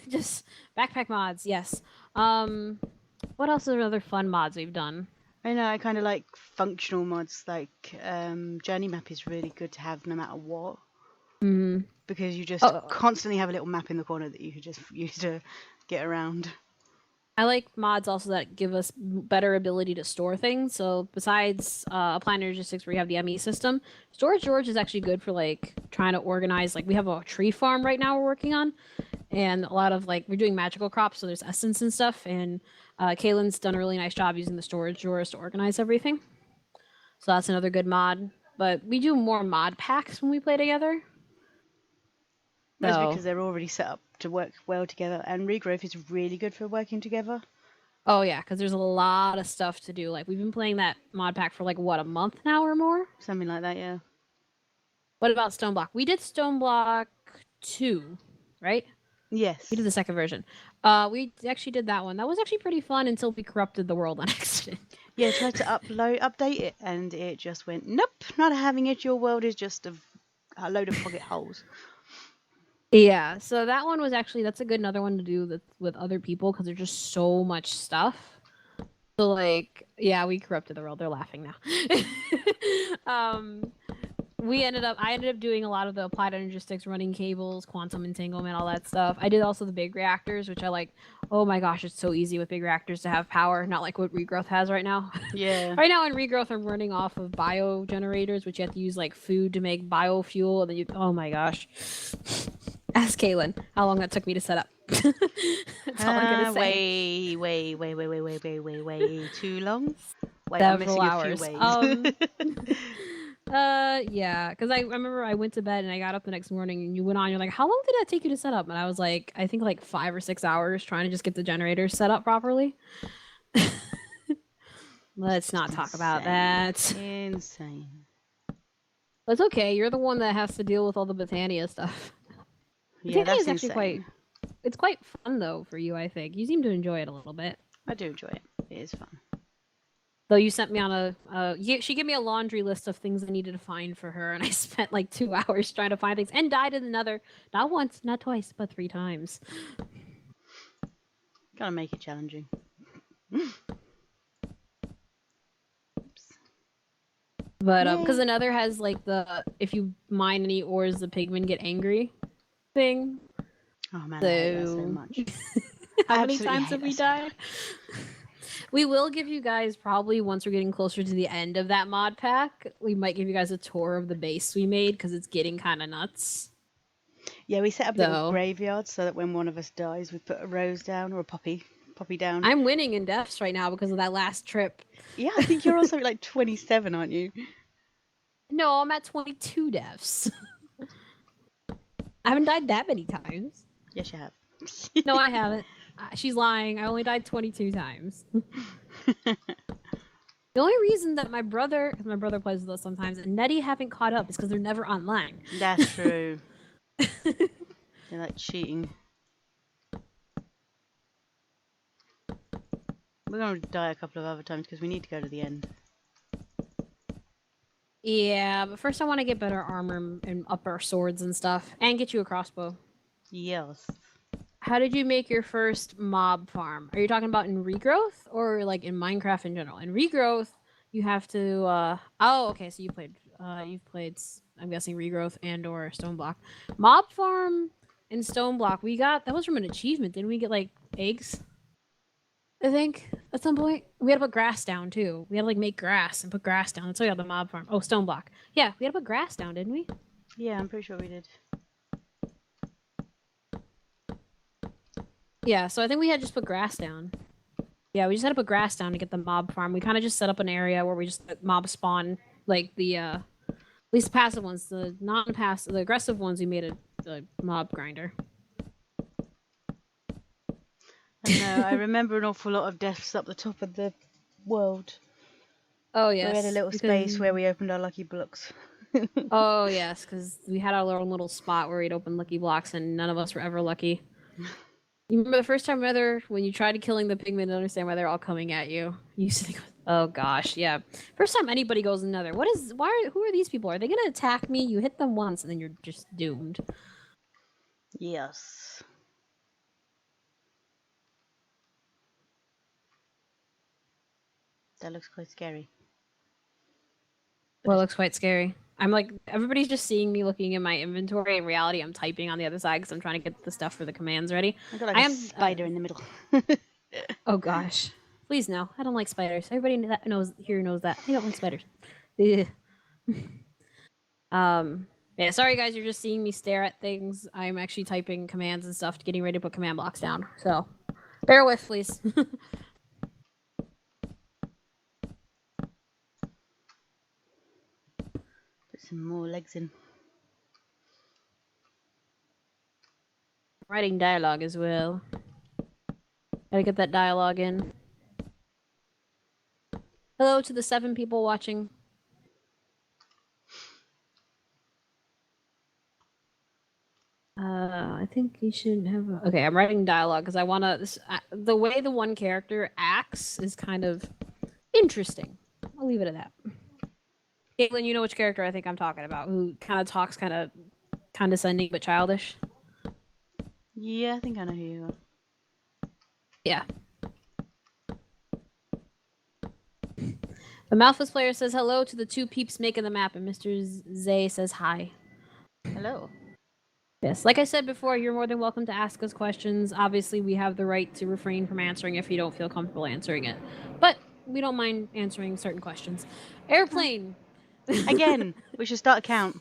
Just backpack mods, yes. What else are other fun mods we've done? I know, I kind of like functional mods, like Journey Map is really good to have no matter what. Mm-hmm. Because you just constantly have a little map in the corner that you could just use to get around. I like mods also that give us better ability to store things. So besides Applied Energistics where you have the ME system, Storage George is actually good for like trying to organize. Like we have a tree farm right now we're working on, and a lot of like we're doing magical crops, so there's essence and stuff. And Kaylin's done a really nice job using the storage drawers to organize everything. So that's another good mod. But we do more mod packs when we play together. Mostly because they're already set up to work well together, and regrowth is really good for working together. Oh yeah, because there's a lot of stuff to do. Like we've been playing that mod pack for like what, a month now or more? Something like that, yeah. What about Stoneblock? We did Stoneblock 2, right? Yes. We did the second version. We actually did that one. That was actually pretty fun until we corrupted the world on accident. Yeah, tried to update it, and it just went, nope, not having it. Your world is just a load of pocket holes. Yeah, so that one was actually that's a good another one to do with other people because there's just so much stuff. So like, yeah, we corrupted the world. They're laughing now. um, I ended up doing a lot of the applied energistics, running cables, quantum entanglement, all that stuff. I did also the big reactors, which I like. Oh my gosh, it's so easy with big reactors to have power, not like what regrowth has right now. Yeah. Right now in regrowth, I'm running off of bio generators, which you have to use like food to make biofuel, and then you. Oh my gosh. Ask Kaylin how long that took me to set up. That's all I'm gonna say. Way too long. Wait, I'm Several missing a few hours. ways. Yeah, because I remember I went to bed and I got up the next morning and you went on. You're like, how long did that take you to set up? And I was like, I think like 5 or 6 hours trying to just get the generators set up properly. Let's not talk about that. Insane. But it's okay. You're the one that has to deal with all the Botania stuff. Yeah, Botania that's is actually insane. it's quite fun though for you. I think you seem to enjoy it a little bit. I do enjoy it. It is fun. Though you sent me on she gave me a laundry list of things I needed to find for her, and I spent like 2 hours trying to find things, and died in another, not once, not twice, but 3 times. Gotta make it challenging. But because another has like the if you mine any ores, the pigmen get angry thing. Oh man, I hate that so much. How many times have we died? We will give you guys probably once we're getting closer to the end of that mod pack. We might give you guys a tour of the base we made because it's getting kind of nuts. Yeah, we set up little graveyards so that when one of us dies, we put a rose down or a poppy down. I'm winning in deaths right now because of that last trip. Yeah, I think you're also like 27, aren't you? No, I'm at 22 deaths. I haven't died that many times. Yes, you have. No, I haven't. She's lying. I only died 22 times. The only reason that my brother plays with us sometimes, and Nettie haven't caught up is because they're never online. That's true. They're like cheating. We're going to die a couple of other times because we need to go to the end. Yeah, but first I want to get better armor and up our swords and stuff, and get you a crossbow. Yes. How did you make your first mob farm? Are you talking about in regrowth or like in Minecraft in general? In regrowth, you have to. Oh, okay. So you've played. I'm guessing regrowth and or stone block. Mob farm in stone block. We got that was from an achievement. Didn't we get like eggs? I think at some point we had to put grass down too. We had to like make grass and put grass down. That's how we got the mob farm. Oh, stone block. Yeah, we had to put grass down, didn't we? Yeah, I'm pretty sure we did. Yeah, so I think we had just put grass down. Yeah, we just had to put grass down to get the mob farm. We kind of just set up an area where we just mob spawn, like the at least the passive ones. The non-passive, the aggressive ones, we made a mob grinder. I remember an awful lot of deaths up the top of the world. Oh yes, we had a little space where we opened our lucky blocks. Oh yes, because we had our own little spot where we'd open lucky blocks, and none of us were ever lucky. You remember the first time ever when you tried killing the pigmen to understand why they're all coming at you? You used to think, oh gosh, yeah. First time anybody goes in Nether. Who are these people? Are they gonna attack me? You hit them once and then you're just doomed. Yes. That looks quite scary. Well, it looks quite scary. I'm like, everybody's just seeing me looking in my inventory. In reality, I'm typing on the other side because I'm trying to get the stuff for the commands ready. I got like a spider in the middle. Oh gosh. Please no. I don't like spiders. Everybody knows that. I don't like spiders. Yeah, sorry guys, you're just seeing me stare at things. I'm actually typing commands and stuff, getting ready to put command blocks down. So, bear with, please. Put some more legs in. Writing dialogue as well. Gotta get that dialogue in. Hello to the 7 people watching. I think you should have. Okay, I'm writing dialogue because I want to. The way the one character acts is kind of interesting. I'll leave it at that. Caitlin, you know which character I think I'm talking about, who kind of talks kind of condescending but childish. Yeah, I think I know who you are. Yeah. The Mouthless player says hello to the two peeps making the map, and Mr. Zay says hi. Hello. Yes, like I said before, you're more than welcome to ask us questions. Obviously, we have the right to refrain from answering if you don't feel comfortable answering it. But we don't mind answering certain questions. Airplane! Again, we should start a count.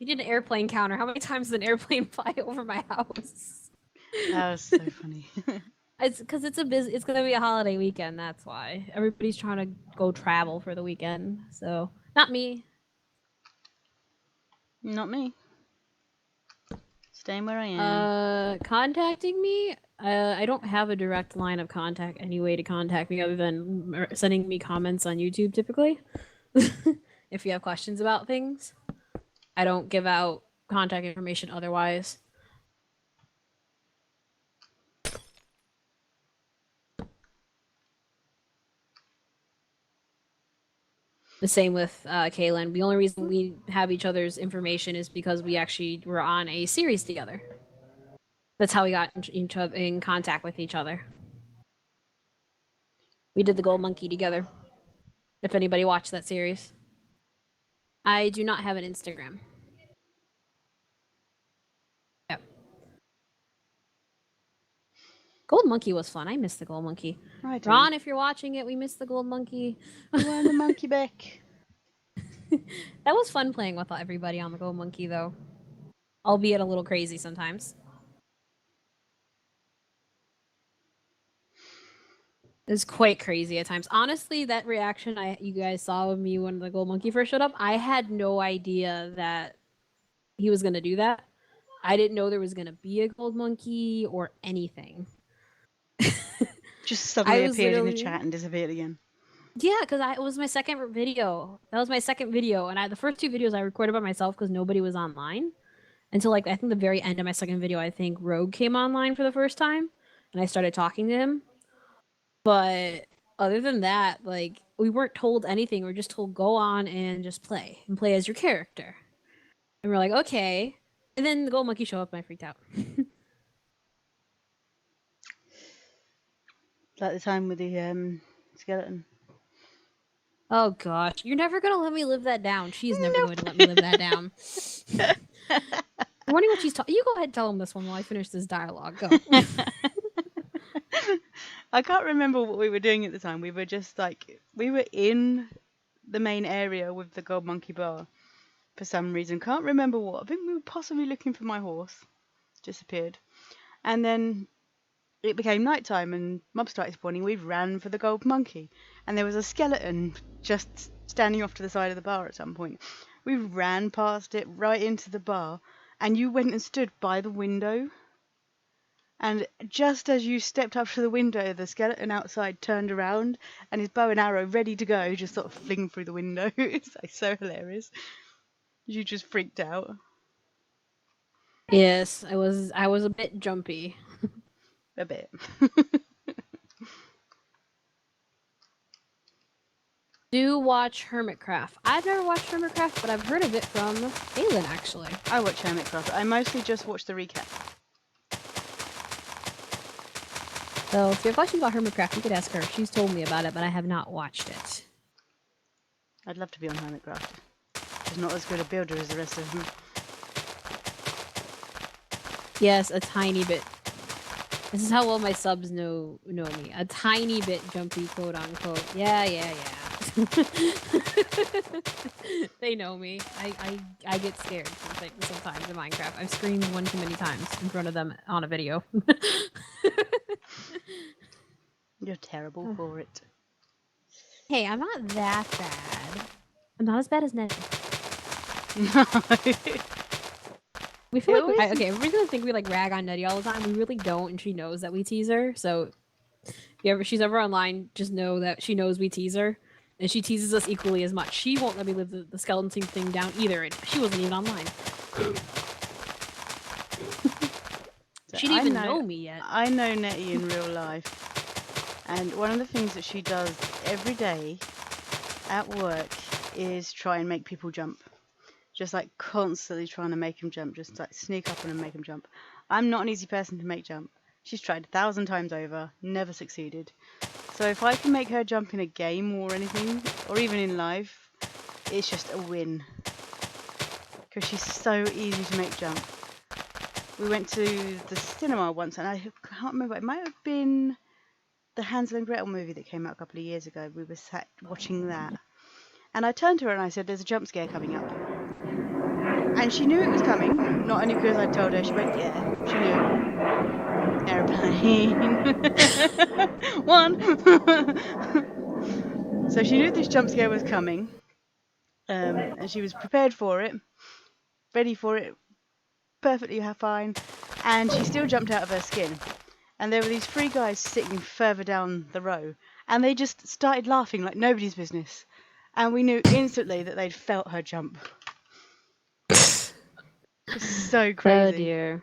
You did an airplane counter. How many times did an airplane fly over my house? That was so funny. It's because it's gonna be a holiday weekend. That's why everybody's trying to go travel for the weekend. So not me. Not me. Staying where I am. Contacting me. I don't have a direct line of contact, any way to contact me other than sending me comments on YouTube. Typically, if you have questions about things, I don't give out contact information otherwise. The same with Kaylin. The only reason we have each other's information is because we actually were on a series together. That's how we got in contact with each other. We did the Gold Monkey together. If anybody watched that series, I do not have an Instagram. Yep. Gold Monkey was fun. I missed the Gold Monkey. I do. Ron, if you're watching it, we missed the Gold Monkey. We want the monkey back. That was fun playing with everybody on the Gold Monkey, though. Albeit a little crazy sometimes. It was quite crazy at times. Honestly, that reaction you guys saw of me when the Gold Monkey first showed up, I had no idea that he was gonna do that. I didn't know there was gonna be a Gold Monkey or anything. Just suddenly appeared in the chat and disappeared again. Yeah, because it was my second video. That was my second video, and the first two videos I recorded by myself because nobody was online. Until like I think the very end of my second video, I think Rogue came online for the first time, and I started talking to him. But other than that, like we weren't told anything. We were just told go on and just play as your character. And we're like, okay. And then the Gold Monkey showed up and I freaked out. Like the time with the skeleton. Oh gosh, you're never gonna let me live that down. She's never going to let me live that down. I'm wondering what she's talking. You go ahead and tell him this one while I finish this dialogue. Go. I can't remember what we were doing at the time. We were just like we were in the main area with the Gold Monkey bar for some reason. Can't remember what. I think we were possibly looking for my horse. Disappeared. And then it became nighttime and mobs started spawning. We ran for the Gold Monkey. And there was a skeleton just standing off to the side of the bar at some point. We ran past it right into the bar. And you went and stood by the window. And just as you stepped up to the window, the skeleton outside turned around and his bow and arrow ready to go just sort of fling through the window. It's like so hilarious. You just freaked out. Yes, I was a bit jumpy. A bit. Do watch Hermitcraft. I've never watched Hermitcraft, but I've heard of it from Aylin, actually. I watch Handbrake. I mostly just watch the recap. So if you have questions about Hermitcraft, you could ask her. She's told me about it, but I have not watched it. I'd love to be on Handbrake. She's not as good a builder as the rest of them. Yes, a tiny bit. This is how well my subs know me. A tiny bit jumpy, quote unquote. Yeah. They know me. I get scared sometimes in Minecraft. I've screamed one too many times in front of them on a video. You're terrible for it. Hey, I'm not that bad. I'm not as bad as Ned. No. We feel like okay, everybody's gonna think we like rag on Nettie all the time. We really don't, and she knows that we tease her. So if she's ever online, just know that she knows we tease her, and she teases us equally as much. She won't let me live the skeleton thing down either, and she wasn't even online. She didn't even know me yet. I know Nettie in real life, and one of the things that she does every day at work is try and make people jump. Just like constantly trying to make him jump, just like sneak up on him and make him jump. I'm not an easy person to make jump. She's tried 1,000 times over, never succeeded. So if I can make her jump in a game or anything, or even in life, it's just a win. Because she's so easy to make jump. We went to the cinema once, and I can't remember, it might have been the Hansel and Gretel movie that came out a couple of years ago. We were sat watching that. And I turned to her and I said, there's a jump scare coming up. And she knew it was coming, not only because I told her, she went, yeah, she knew. Airplane. One. So she knew this jump scare was coming. And she was prepared for it, ready for it, perfectly fine. And she still jumped out of her skin. And there were these three guys sitting further down the row. And they just started laughing like nobody's business. And we knew instantly that they'd felt her jump. It's so crazy. Oh dear.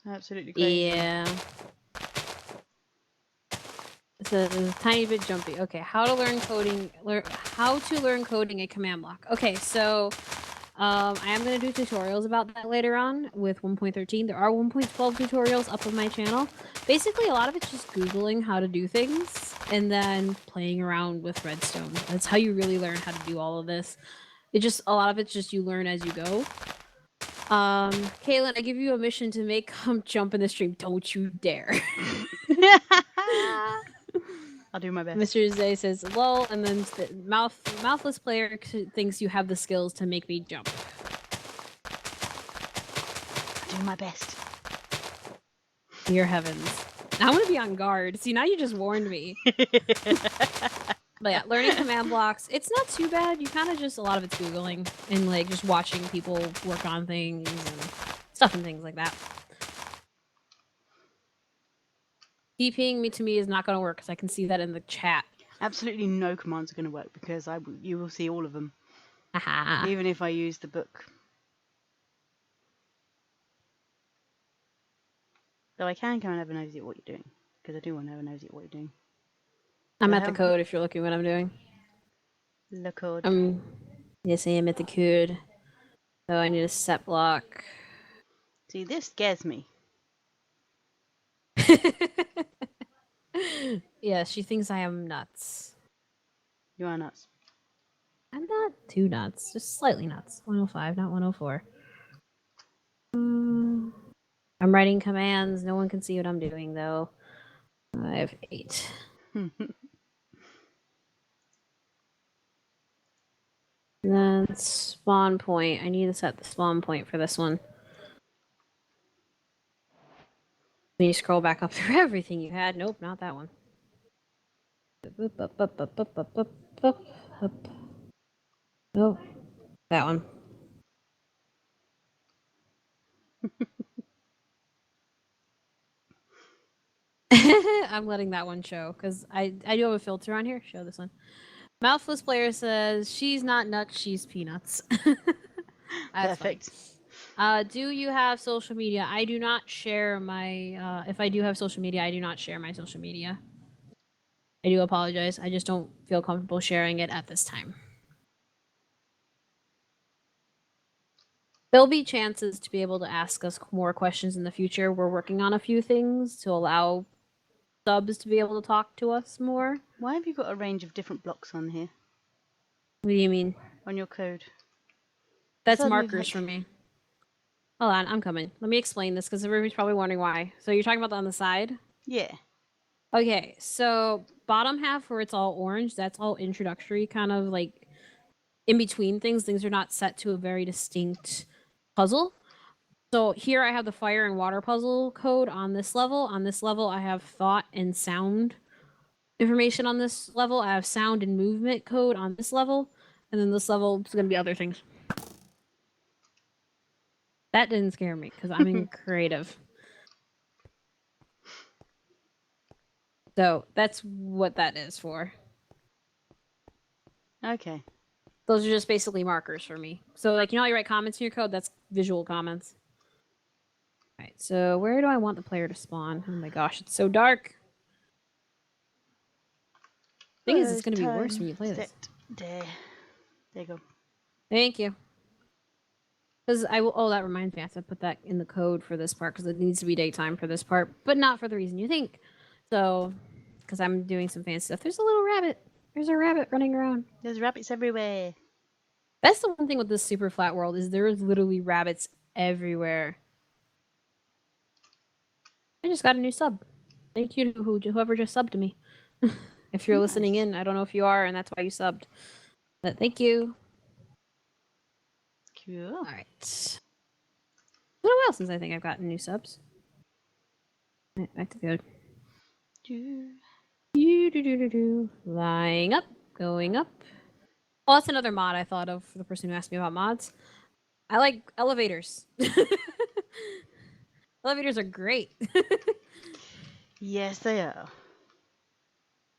Absolutely crazy. Yeah. It's a tiny bit jumpy. Okay, how to learn coding. How to learn coding a command block. Okay, so I am going to do tutorials about that later on with 1.13. There are 1.12 tutorials up on my channel. Basically, a lot of it's just Googling how to do things and then playing around with redstone. That's how you really learn how to do all of this. A lot of it's just you learn as you go. Kaylin, I give you a mission to make jump in the stream. Don't you dare. I'll do my best. Mr. Zay says, lol, and then the mouthless player thinks you have the skills to make me jump. I'll do my best. Dear heavens. Now I'm gonna be on guard. See, now you just warned me. But yeah, learning command blocks, it's not too bad. You kind of just, a lot of it's Googling and like just watching people work on things and stuff and things like that. TPing me to me is not going to work because I can see that in the chat. Absolutely no commands are going to work because you will see all of them. Aha. Even if I use the book. Though I can have a nosy at what you're doing. Because I do want to have a nosy at what you're doing. I'm at the code if you're looking what I'm doing. The code. Yes, I am at the code. So I need a set block. See, this scares me. Yeah, she thinks I am nuts. You are nuts. I'm not too nuts, just slightly nuts. 105, not 104. I'm writing commands. No one can see what I'm doing, though. I have 8. Then spawn point. I need to set the spawn point for this one. Then you scroll back up through everything you had. Nope, not that one. Nope, that one. I'm letting that one show because I do have a filter on here. Show this one. Mouthless player says she's not nuts, she's peanuts. Perfect. Do you have social media? I do not share my. If I do have social media, I do not share my social media. I do apologize. I just don't feel comfortable sharing it at this time. There'll be chances to be able to ask us more questions in the future. We're working on a few things to allow subs to be able to talk to us more. Why have you got a range of different blocks on here? What do you mean? On your code. That's markers for me. Hold on, I'm coming. Let me explain this because everybody's probably wondering why. So you're talking about on the side? Yeah. Okay, so bottom half where it's all orange, that's all introductory, kind of like in between things. Things are not set to a very distinct puzzle. So here I have the fire and water puzzle code on this level. On this level, I have thought and sound information on this level. I have sound and movement code on this level. And then this level is going to be other things. That didn't scare me because I'm in creative. So that's what that is for. Okay. Those are just basically markers for me. So like, you know how you write comments in your code? That's visual comments. All right, so where do I want the player to spawn? Oh my gosh, it's so dark. The thing is, it's going to be worse when you play this. There you go. Thank you. Because I will. Oh, that reminds me. I have to put that in the code for this part because it needs to be daytime for this part, but not for the reason you think. So, because I'm doing some fancy stuff. There's a little rabbit. There's a rabbit running around. There's rabbits everywhere. That's the one thing with this super flat world is there is literally rabbits everywhere. I just got a new sub. Thank you to whoever just subbed to me. If you're listening in, I don't know if you are, and that's why you subbed. But thank you. Cool. All right. It's been a while since I think I've gotten new subs. Back to code. Flying up, going up. Oh, that's another mod I thought of for the person who asked me about mods. I like elevators. Elevators are great. Yes, they are.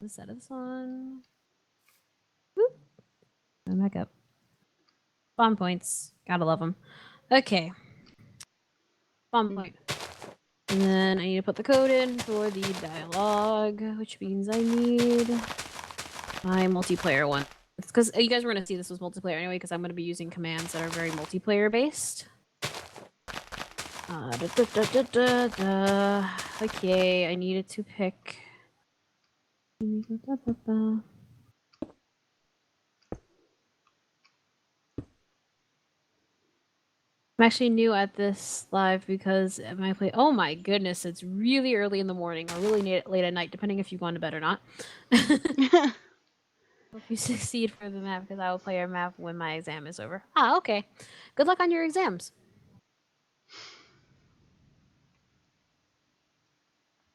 Let's set this on. Whoop. Go back up. Spawn points. Gotta love them. Okay. Spawn point. And then I need to put the code in for the dialogue, which means I need my multiplayer one. It's because you guys were going to see this was multiplayer anyway, because I'm going to be using commands that are very multiplayer based. Okay, I needed to pick. I'm actually new at this live because my play. Oh my goodness, it's really early in the morning or really late at night, depending if you've gone to bed or not. Hope you succeed for the map because I will play your map when my exam is over. Ah, okay. Good luck on your exams.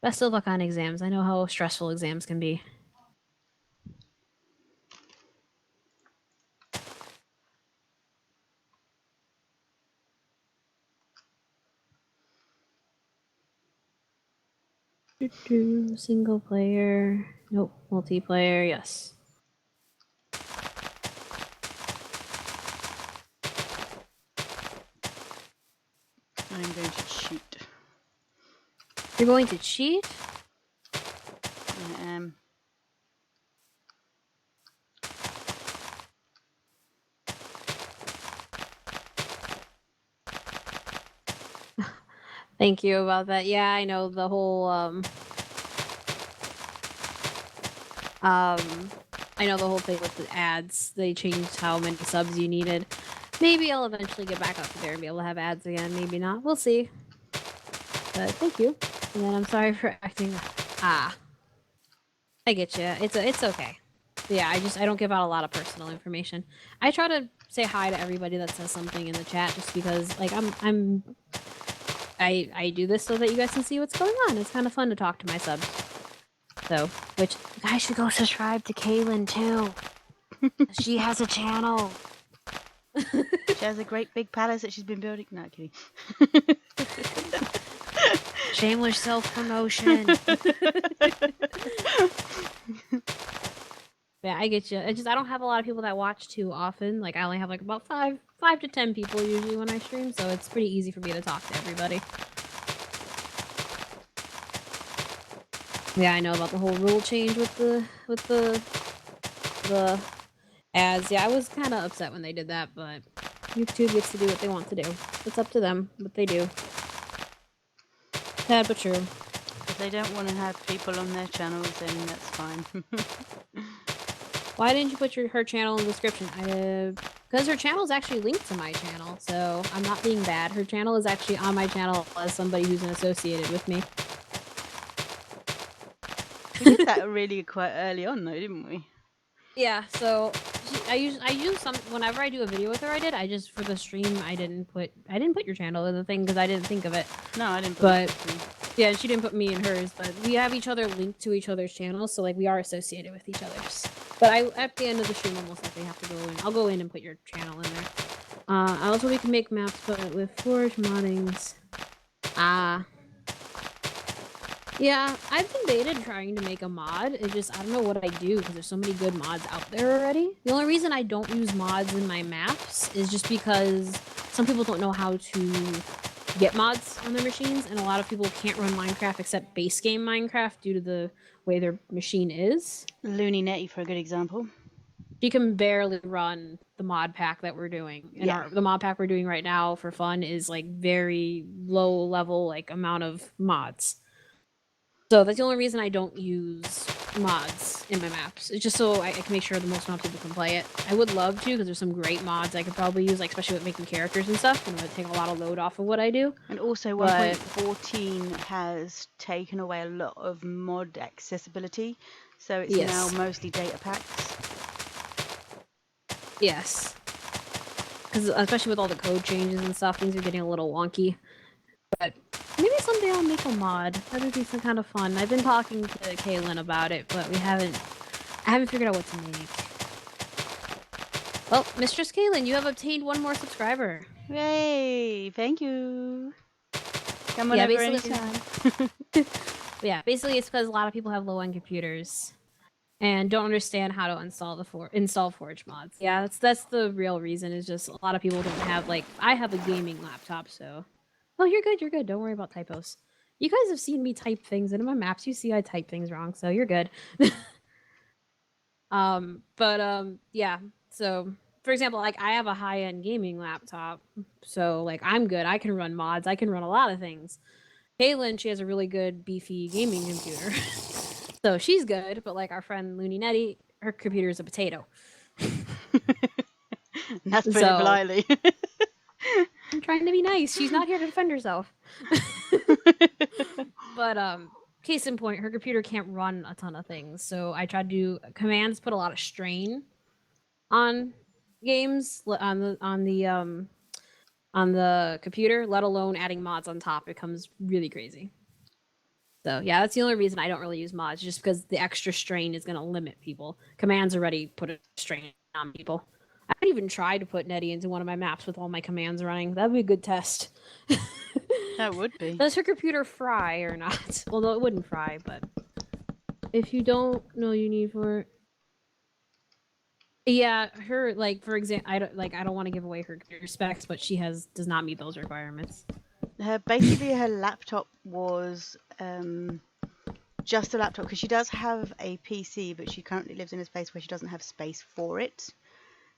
Best of luck on exams. I know how stressful exams can be. Single player. Nope. Multiplayer. Yes. I'm going to cheat. You're going to cheat? I am. Thank you about that. Yeah, I know the whole I know the whole thing with the ads. They changed how many subs you needed. Maybe I'll eventually get back up there and be able to have ads again. Maybe not. We'll see. But thank you. And then I'm sorry for acting. Ah, I get you. It's okay. Yeah, I don't give out a lot of personal information. I try to say hi to everybody that says something in the chat, just because like I do this so that you guys can see what's going on. It's kind of fun to talk to my subs. So, which you guys should go subscribe to Kaylin too. She has a channel. She has a great big palace that she's been building. No, kidding. Shameless self-promotion. Yeah, I get you. I don't have a lot of people that watch too often. Like I only have like about 5 to 10 people usually when I stream, so it's pretty easy for me to talk to everybody. Yeah, I know about the whole rule change with the ads. Yeah, I was kind of upset when they did that, but YouTube gets to do what they want to do. It's up to them, but they do. Sad but true. If they don't want to have people on their channels, then that's fine. Why didn't you put her channel in the description? Because her channel is actually linked to my channel, so I'm not being bad. Her channel is actually on my channel as somebody who's associated with me. We did that really quite early on, though, didn't we? Yeah. So I use some whenever I do a video with her. I just for the stream I didn't put your channel in the thing because I didn't think of it. No, I didn't. But yeah, she didn't put me in hers. But we have each other linked to each other's channels, so like we are associated with each other's. But at the end of the stream, I'll most likely have to go in. I'll go in and put your channel in there. Also, we can make maps, but with Forge moddings. Yeah, I've debated trying to make a mod. It just, I don't know what I do because there's so many good mods out there already. The only reason I don't use mods in my maps is just because some people don't know how to get mods on their machines, and a lot of people can't run Minecraft except base game Minecraft due to the way their machine is. Looney Netty for a good example. She can barely run the mod pack that we're doing. And the mod pack we're doing right now for fun is like very low level, like amount of mods. So that's the only reason I don't use mods in my maps. It's just so I can make sure the most amount of people can play it. I would love to because there's some great mods I could probably use, like especially with making characters and stuff. And it would take a lot of load off of what I do. And also 1.14 has taken away a lot of mod accessibility. So it's now mostly data packs. Yes. Because especially with all the code changes and stuff, things are getting a little wonky. But maybe someday I'll make a mod. That would be some kind of fun. I've been talking to Kaylin about it, but I haven't figured out what to make. Well, Mistress Kaylin, you have obtained one more subscriber. Yay! Thank you. Come whenever, anytime. Yeah, basically it's because a lot of people have low-end computers and don't understand how to install Forge mods. Yeah, that's the real reason. Is just a lot of people don't have, like, I have a gaming laptop, so. Oh, you're good. Don't worry about typos. You guys have seen me type things, and in my maps you see I type things wrong, so you're good. Yeah. So, for example, like I have a high-end gaming laptop, so like I'm good. I can run mods. I can run a lot of things. Kaylin, she has a really good beefy gaming computer. So she's good, but like our friend Looney Netty, her computer's a potato. That's putting it politely. I'm trying to be nice. She's not here to defend herself. But case in point, her computer can't run a ton of things. So I tried to do commands, put a lot of strain on games on the computer, let alone adding mods on top. It becomes really crazy. So yeah, that's the only reason I don't really use mods, just because the extra strain is going to limit people. Commands already put a strain on people. I haven't even tried to put Nettie into one of my maps with all my commands running. That'd be a good test. That would be. Does her computer fry or not? Well, no, it wouldn't fry, but if you don't know you need for it. Yeah, her, like, for example, I don't want to give away her computer specs, but she does not meet those requirements. Basically, her laptop was just a laptop, because she does have a PC, but she currently lives in a space where she doesn't have space for it.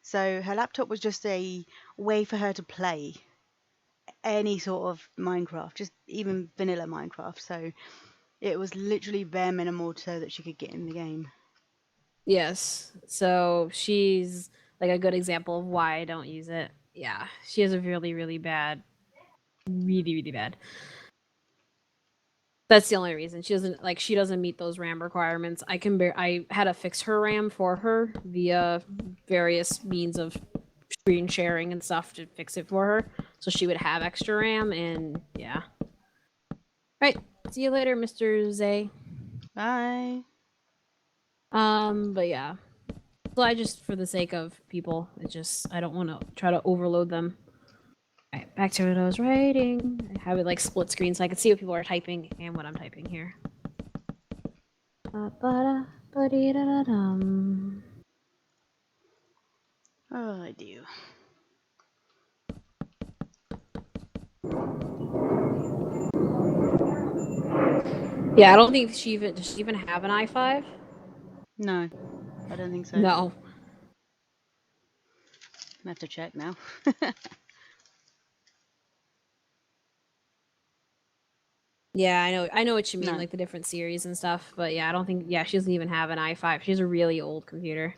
So her laptop was just a way for her to play any sort of Minecraft, just even vanilla Minecraft. So it was literally bare minimal so that she could get in the game. Yes. So she's like a good example of why I don't use it. Yeah. She has a really, really bad, really, really bad. That's the only reason. She doesn't meet those RAM requirements. I had to fix her RAM for her via various means of screen sharing and stuff to fix it for her, so she would have extra RAM. And yeah. Right. See you later, Mr. Zay. Bye. But yeah. So I just, for the sake of people, I don't want to try to overload them. Alright, back to what I was writing. I have it like split screen so I can see what people are typing and what I'm typing here. Oh, I do. Yeah, I don't think does she even have an i5? No, I don't think so. No. I have to check now. Yeah, I know what you mean, like the different series and stuff. But yeah, I don't think, she doesn't even have an i5. She has a really old computer.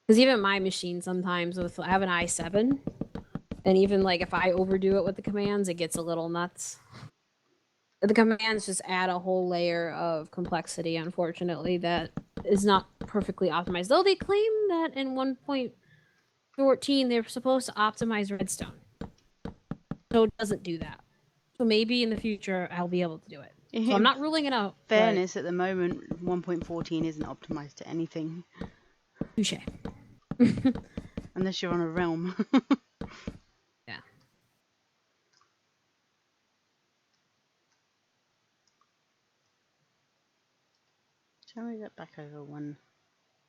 Because even my machine sometimes, I have an i7, and even like if I overdo it with the commands, it gets a little nuts. The commands just add a whole layer of complexity, unfortunately, that is not perfectly optimized. Though they claim that in 1.14 they're supposed to optimize redstone. So it doesn't do that. So maybe in the future I'll be able to do it. So I'm not ruling it out. Fairness, at the moment 1.14 isn't optimized to anything. Touche. Unless you're on a realm. Yeah. Tell me that back over one.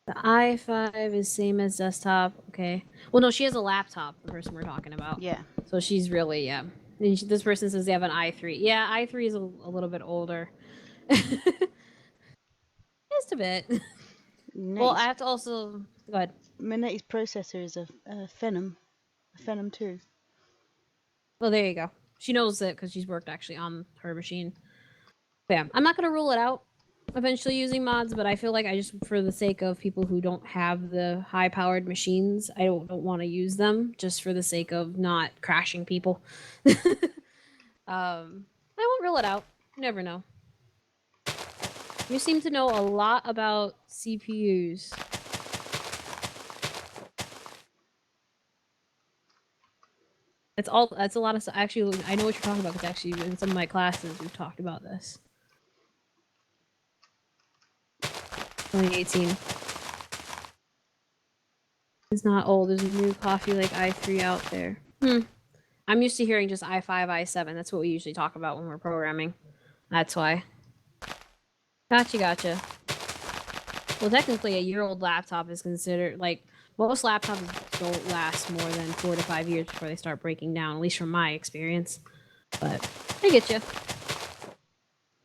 The i5 is same as desktop. Okay. Well, no, she has a laptop, the person we're talking about. Yeah. So she's really, yeah. And this person says they have an i3. Yeah, i3 is a little bit older. Just a bit. Nice. Well, I have to also Go ahead. Minetti's processor is a Phenom 2. Well, there you go. She knows it because she's worked actually on her machine. But yeah, I'm not gonna rule it out eventually using mods, but I feel like I just, for the sake of people who don't have the high-powered machines, I don't want to use them just for the sake of not crashing people. I won't rule it out. You never know. You seem to know a lot about CPUs. That's a lot of stuff. Actually, I know what you're talking about because actually in some of my classes we've talked about this. 2018. It's not old. There's a new Coffee Lake i3 out there. I'm used to hearing just i5, i7. That's what we usually talk about when we're programming. That's why. Gotcha. Well, technically, a year-old laptop is considered, like, most laptops don't last more than 4 to 5 years before they start breaking down, at least from my experience. But I get you.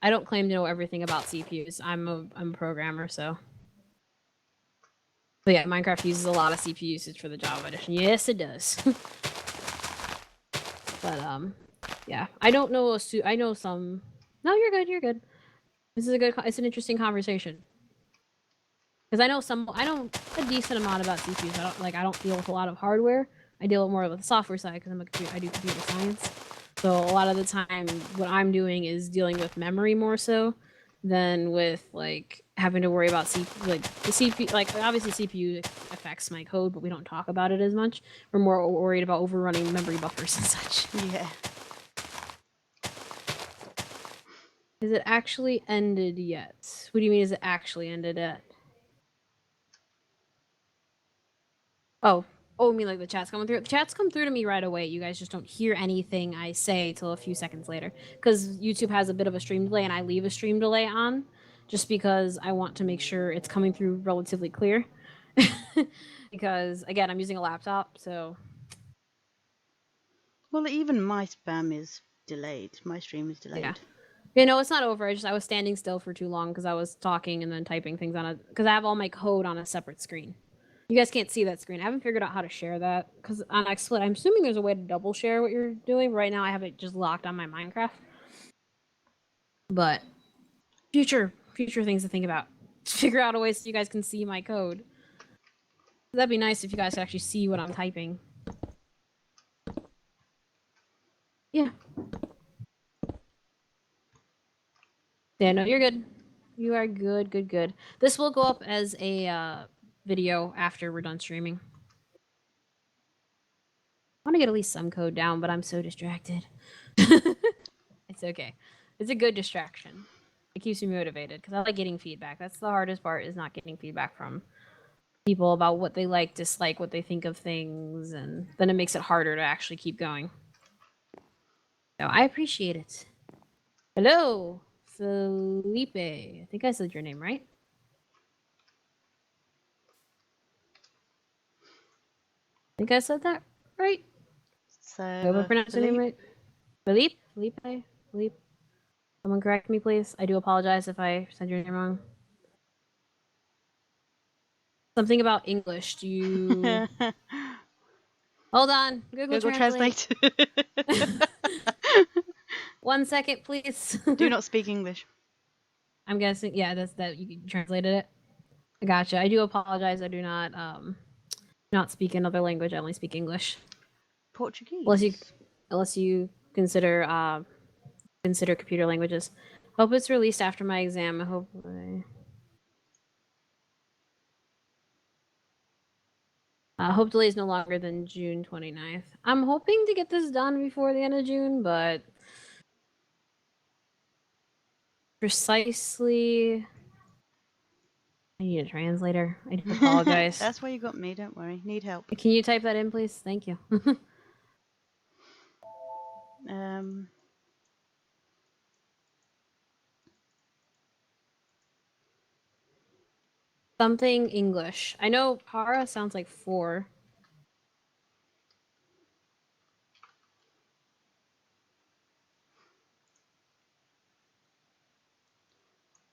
I don't claim to know everything about CPUs. I'm a programmer, so. But yeah, Minecraft uses a lot of CPU usage for the Java edition. Yes, it does. But yeah, I don't know. I know some. No, you're good. You're good. This is a good. It's an interesting conversation. Because I know a decent amount about CPUs. I don't deal with a lot of hardware. I deal more with the software side because I do computer science. So a lot of the time, what I'm doing is dealing with memory more so than with like having to worry about the CPU. Like obviously CPU affects my code, but we don't talk about it as much. We're more worried about overrunning memory buffers and such. Yeah. Is it actually ended yet? What do you mean? Is it actually ended yet? Oh, I mean like the chat's coming through? The chat's come through to me right away. You guys just don't hear anything I say till a few seconds later. Because YouTube has a bit of a stream delay and I leave a stream delay on just because I want to make sure it's coming through relatively clear. Because, again, I'm using a laptop, so... Well, even my spam is delayed. My stream is delayed. Yeah. You know, it's not over. I was standing still for too long because I was talking and then typing things on it. Because I have all my code on a separate screen. You guys can't see that screen. I haven't figured out how to share that because on XSplit, I'm assuming there's a way to double share what you're doing. Right now, I have it just locked on my Minecraft. But future things to think about. Figure out a way so you guys can see my code. That'd be nice if you guys could actually see what I'm typing. Yeah. Yeah, no, you're good. You are good. This will go up as a video after we're done streaming. I want to get at least some code down, but I'm so distracted. It's okay. It's a good distraction. It keeps me motivated because I like getting feedback. That's the hardest part, is not getting feedback from people about what they like, dislike, what they think of things, and then it makes it harder to actually keep going. So I appreciate it. Hello, Felipe. I think I said your name right. I think I said that right. So, I hope I pronounced your name right. Felipe. Someone correct me, please. I do apologize if I said your name wrong. Something about English. Do you... Hold on. Google Translate. 1 second, please. Do not speak English. I'm guessing, yeah, that's that you translated it. I gotcha. I do apologize. I do not speak another language. I only speak English. Portuguese. Unless you consider computer languages. Hope it's released after my exam. Hope delay is no longer than June 29th. I'm hoping to get this done before the end of June, but precisely... I need a translator. I do apologize. That's why you got me, don't worry. Need help. Can you type that in, please? Thank you. Something English. I know para sounds like 4.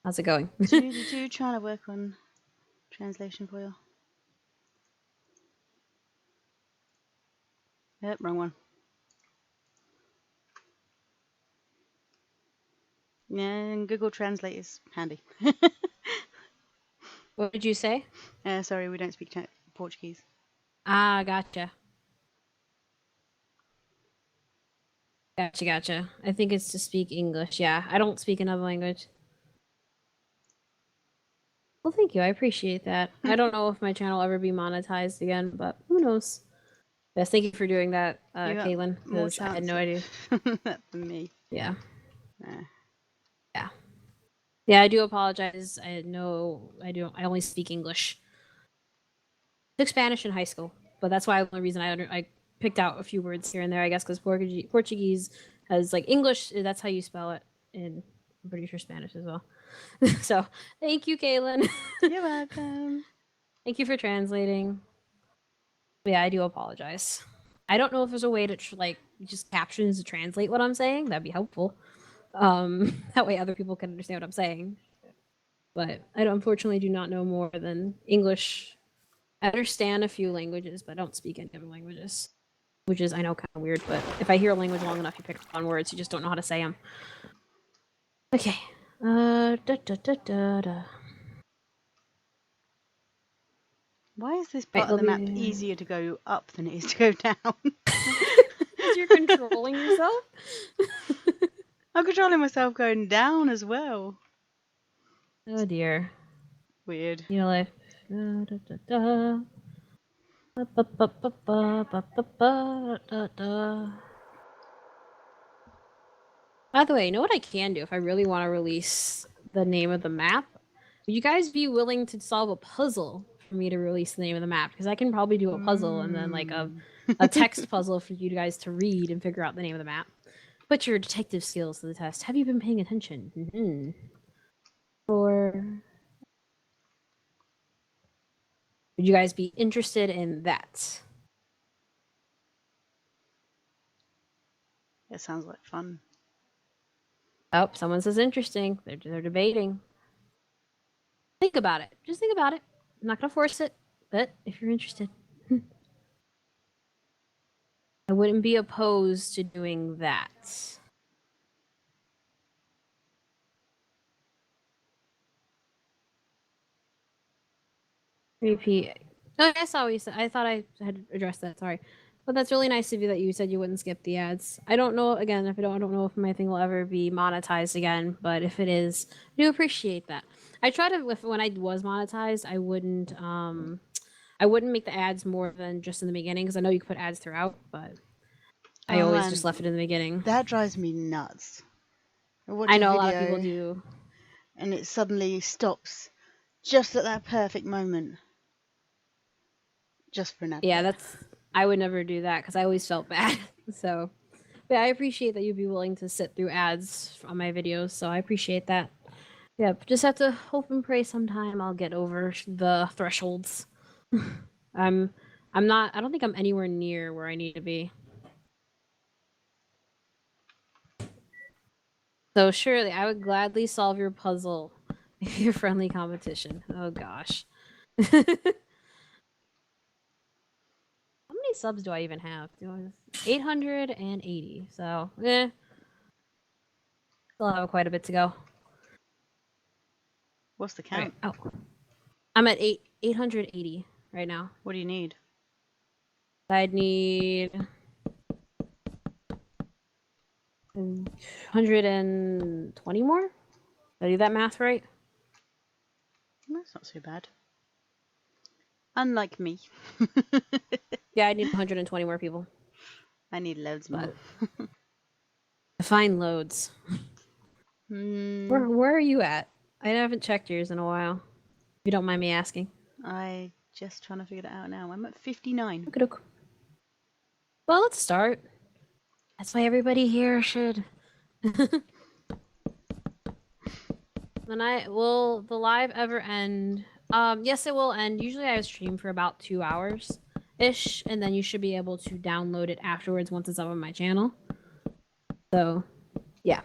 How's it going? Do you trying to work on translation for you? Yep, wrong one. Yeah, and Google Translate is handy. What did you say? Sorry, we don't speak Portuguese. Ah, gotcha. Gotcha. I think it's to speak English. Yeah, I don't speak another language. Well, thank you. I appreciate that. I don't know if my channel will ever be monetized again, but who knows? Yes, thank you for doing that, You got Kaylin, more because I had chance no idea. than me. Yeah. Nah. Yeah. Yeah, I do apologize. I know I only speak English. Took Spanish in high school, but that's why the only reason I picked out a few words here and there, I guess, because Portuguese has like English. That's how you spell it, and I'm pretty sure Spanish as well. So thank you, Kaylin. You're welcome. Thank you for translating. But yeah, I do apologize. I don't know if there's a way to like just captions to translate what I'm saying. That'd be helpful. That way other people can understand what I'm saying. But I unfortunately do not know more than English. I understand a few languages, but I don't speak any other languages. Which is, I know, kind of weird, but if I hear a language long enough, you pick up on words, you just don't know how to say them. Okay. Da, da, da, da, da. Why is this Right, part of the map easier to go up than it is to go down? Because you're controlling yourself? I'm controlling myself going down as well. Oh dear. Weird. You know, like. Da, da, da, da. Ba, ba, ba, ba, ba, ba, ba, ba, da, da. By the way, you know what I can do if I really want to release the name of the map? Would you guys be willing to solve a puzzle for me to release the name of the map? Because I can probably do a puzzle and then like a text puzzle for you guys to read and figure out the name of the map. Put your detective skills to the test. Have you been paying attention? Mm-hmm. Or would you guys be interested in that? It sounds like fun. Oh, someone says interesting. They're debating. Think about it. Just think about it. I'm not gonna force it, but if you're interested, I wouldn't be opposed to doing that. Repeat. Oh, I saw what you said. I thought I had addressed that. Sorry, but that's really nice of you that you said you wouldn't skip the ads. I don't know. Again, if I don't know if my thing will ever be monetized again. But if it is, I do appreciate that. I try to when I was monetized, I wouldn't make the ads more than just in the beginning because I know you can put ads throughout, but I Oh always man, just left it in the beginning. that drives me nuts. I watch I a know a lot of people video do. and it suddenly stops just at that perfect moment. Just for an Yeah, advert. that's I would never do that because I always felt bad. So, but I appreciate that you'd be willing to sit through ads on my videos. So I appreciate that. Yep, just have to hope and pray sometime I'll get over the thresholds. I'm I'm not. I don't think I'm anywhere near where I need to be. So surely I would gladly solve your puzzle if you're friendly competition. Oh gosh. How many subs do I even have? 880. So, still have quite a bit to go. What's the Right. count? Oh, I'm at 880 right now. What do you need? I'd need 120 more. Did I do that math right? That's not so bad. Unlike me. Yeah, I need 120 more people. I need loads more. Define loads. Where are you at? I haven't checked yours in a while. If you don't mind me asking. I just trying to figure that out now. I'm at 59. Okay. Well, let's start. That's why everybody here should. Will the live ever end? Yes, it will end. Usually, I stream for about 2 hours ish, and then you should be able to download it afterwards once it's up on my channel. So, yeah,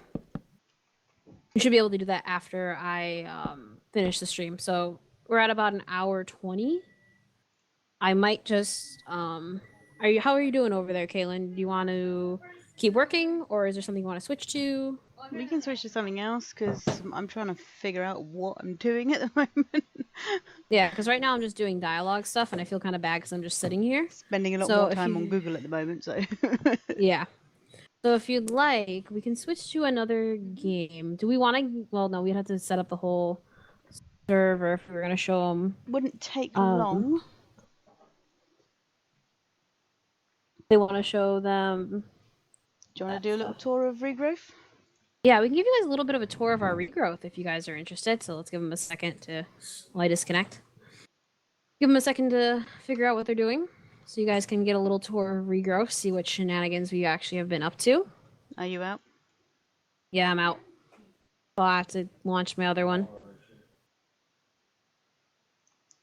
you should be able to do that after I finish the stream. So we're at about an hour 20. I might just How are you doing over there, Kaylin? Do you want to keep working, or is there something you want to switch to? We can switch to something else because I'm trying to figure out what I'm doing at the moment. Yeah, because right now I'm just doing dialogue stuff, and I feel kind of bad because I'm just sitting here. Spending a lot So more if time on you, Google at the moment, so. yeah. So if you'd like, we can switch to another game. Do we want to? Well, no, we'd have to set up the whole server if we were gonna show them. Wouldn't take long. They want to show them. Do you want to do a little tour of regrowth? Yeah, we can give you guys a little bit of a tour of our regrowth if you guys are interested. So let's give them a second to while I disconnect. Give them a second to figure out what they're doing, so you guys can get a little tour of regrowth, see what shenanigans we actually have been up to. Are you out? Yeah, I'm out. I'll have to launch my other one.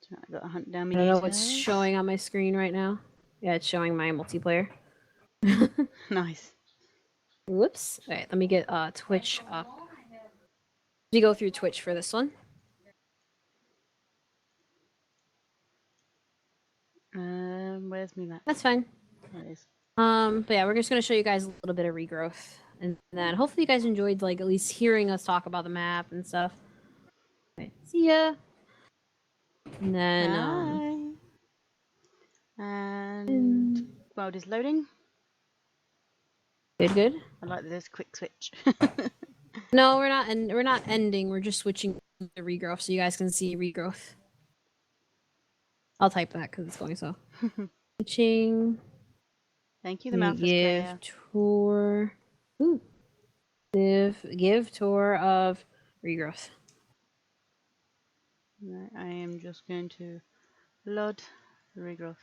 I got to hunt down my I don't know users. what's showing on my screen right now. Yeah, it's showing my multiplayer. Nice. Whoops. All right, let me get Twitch up. We go through Twitch for this one. Where's me map? That's fine. There it is. But yeah, we're just gonna show you guys a little bit of regrowth, and then hopefully you guys enjoyed like at least hearing us talk about the map and stuff. All right, see ya. And then Hi. And world is loading. good. I like this quick switch. No, we're not, and we're not ending. We're just switching to regrowth, so you guys can see regrowth. I'll type that because it's going so. Switching. Thank you, the mouthless player. Tour. Ooh. Give tour of regrowth. Right, I am just going to load the regrowth.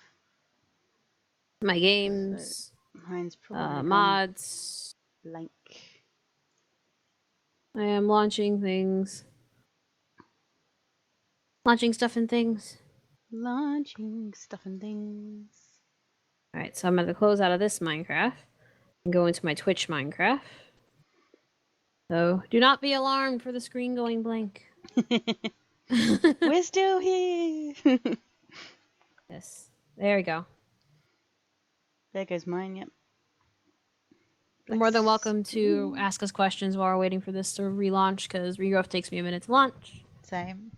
My games. So mine's probably mods. Blank. I am launching things. Launching stuff and things. Launching stuff and things. Alright, so I'm going to close out of this Minecraft and go into my Twitch Minecraft. So do not be alarmed for the screen going blank. We're still here. Yes. There we go. There goes mine, yep. You're more than welcome to ask us questions while we're waiting for this to relaunch, because regrowth takes me a minute to launch. Same.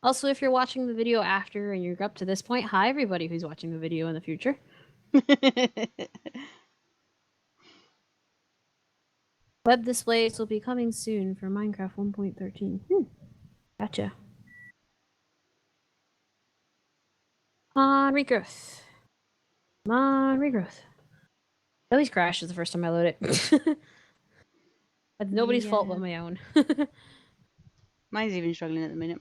Also, if you're watching the video after and you're up to this point, hi everybody who's watching the video in the future. Web displays will be coming soon for Minecraft 1.13. Gotcha. On regrowth. Come on, regrowth. It always crashes the first time I load it. That's nobody's fault but my own. Mine's even struggling at the minute.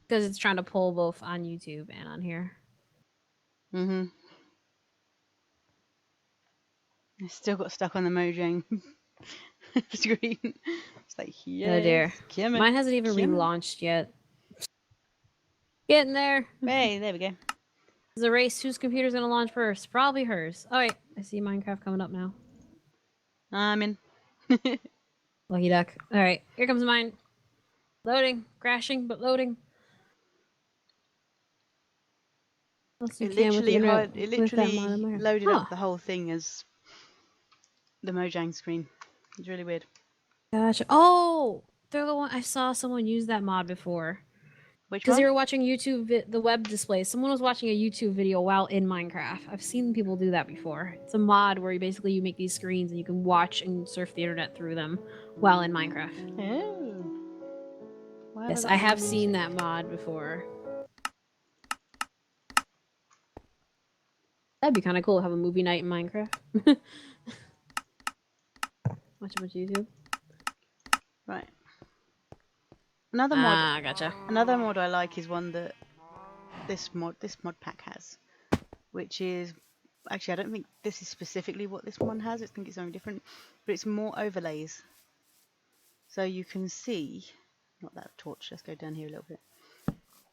Because it's trying to pull both on YouTube and on here. I still got stuck on the Mojang screen. It's like, yes, Oh dear. Mine hasn't even relaunched yet. Getting there. Hey, there we go. There's a race. Whose computer's gonna launch first? Probably hers. Alright, I see Minecraft coming up now. I'm in. Lucky duck. Alright, here comes mine. Loading. Crashing, but loading. It literally loaded up the whole thing as the Mojang screen. It's really weird. Gotcha. Oh! They're the one I saw someone use that mod before. Which one? Because they were watching YouTube, the web display. Someone was watching a YouTube video while in Minecraft. I've seen people do that before. It's a mod where you make these screens and you can watch and surf the internet through them while in Minecraft. Oh. Yes, I have seen that mod before. That'd be kind of cool to have a movie night in Minecraft. Watch a bunch of YouTube. Right. Another mod. Gotcha. Another mod I like is one that this mod pack has, which is actually I don't think this is specifically what this one has. I think it's something different, but it's more overlays. So you can see, not that torch. Let's go down here a little bit.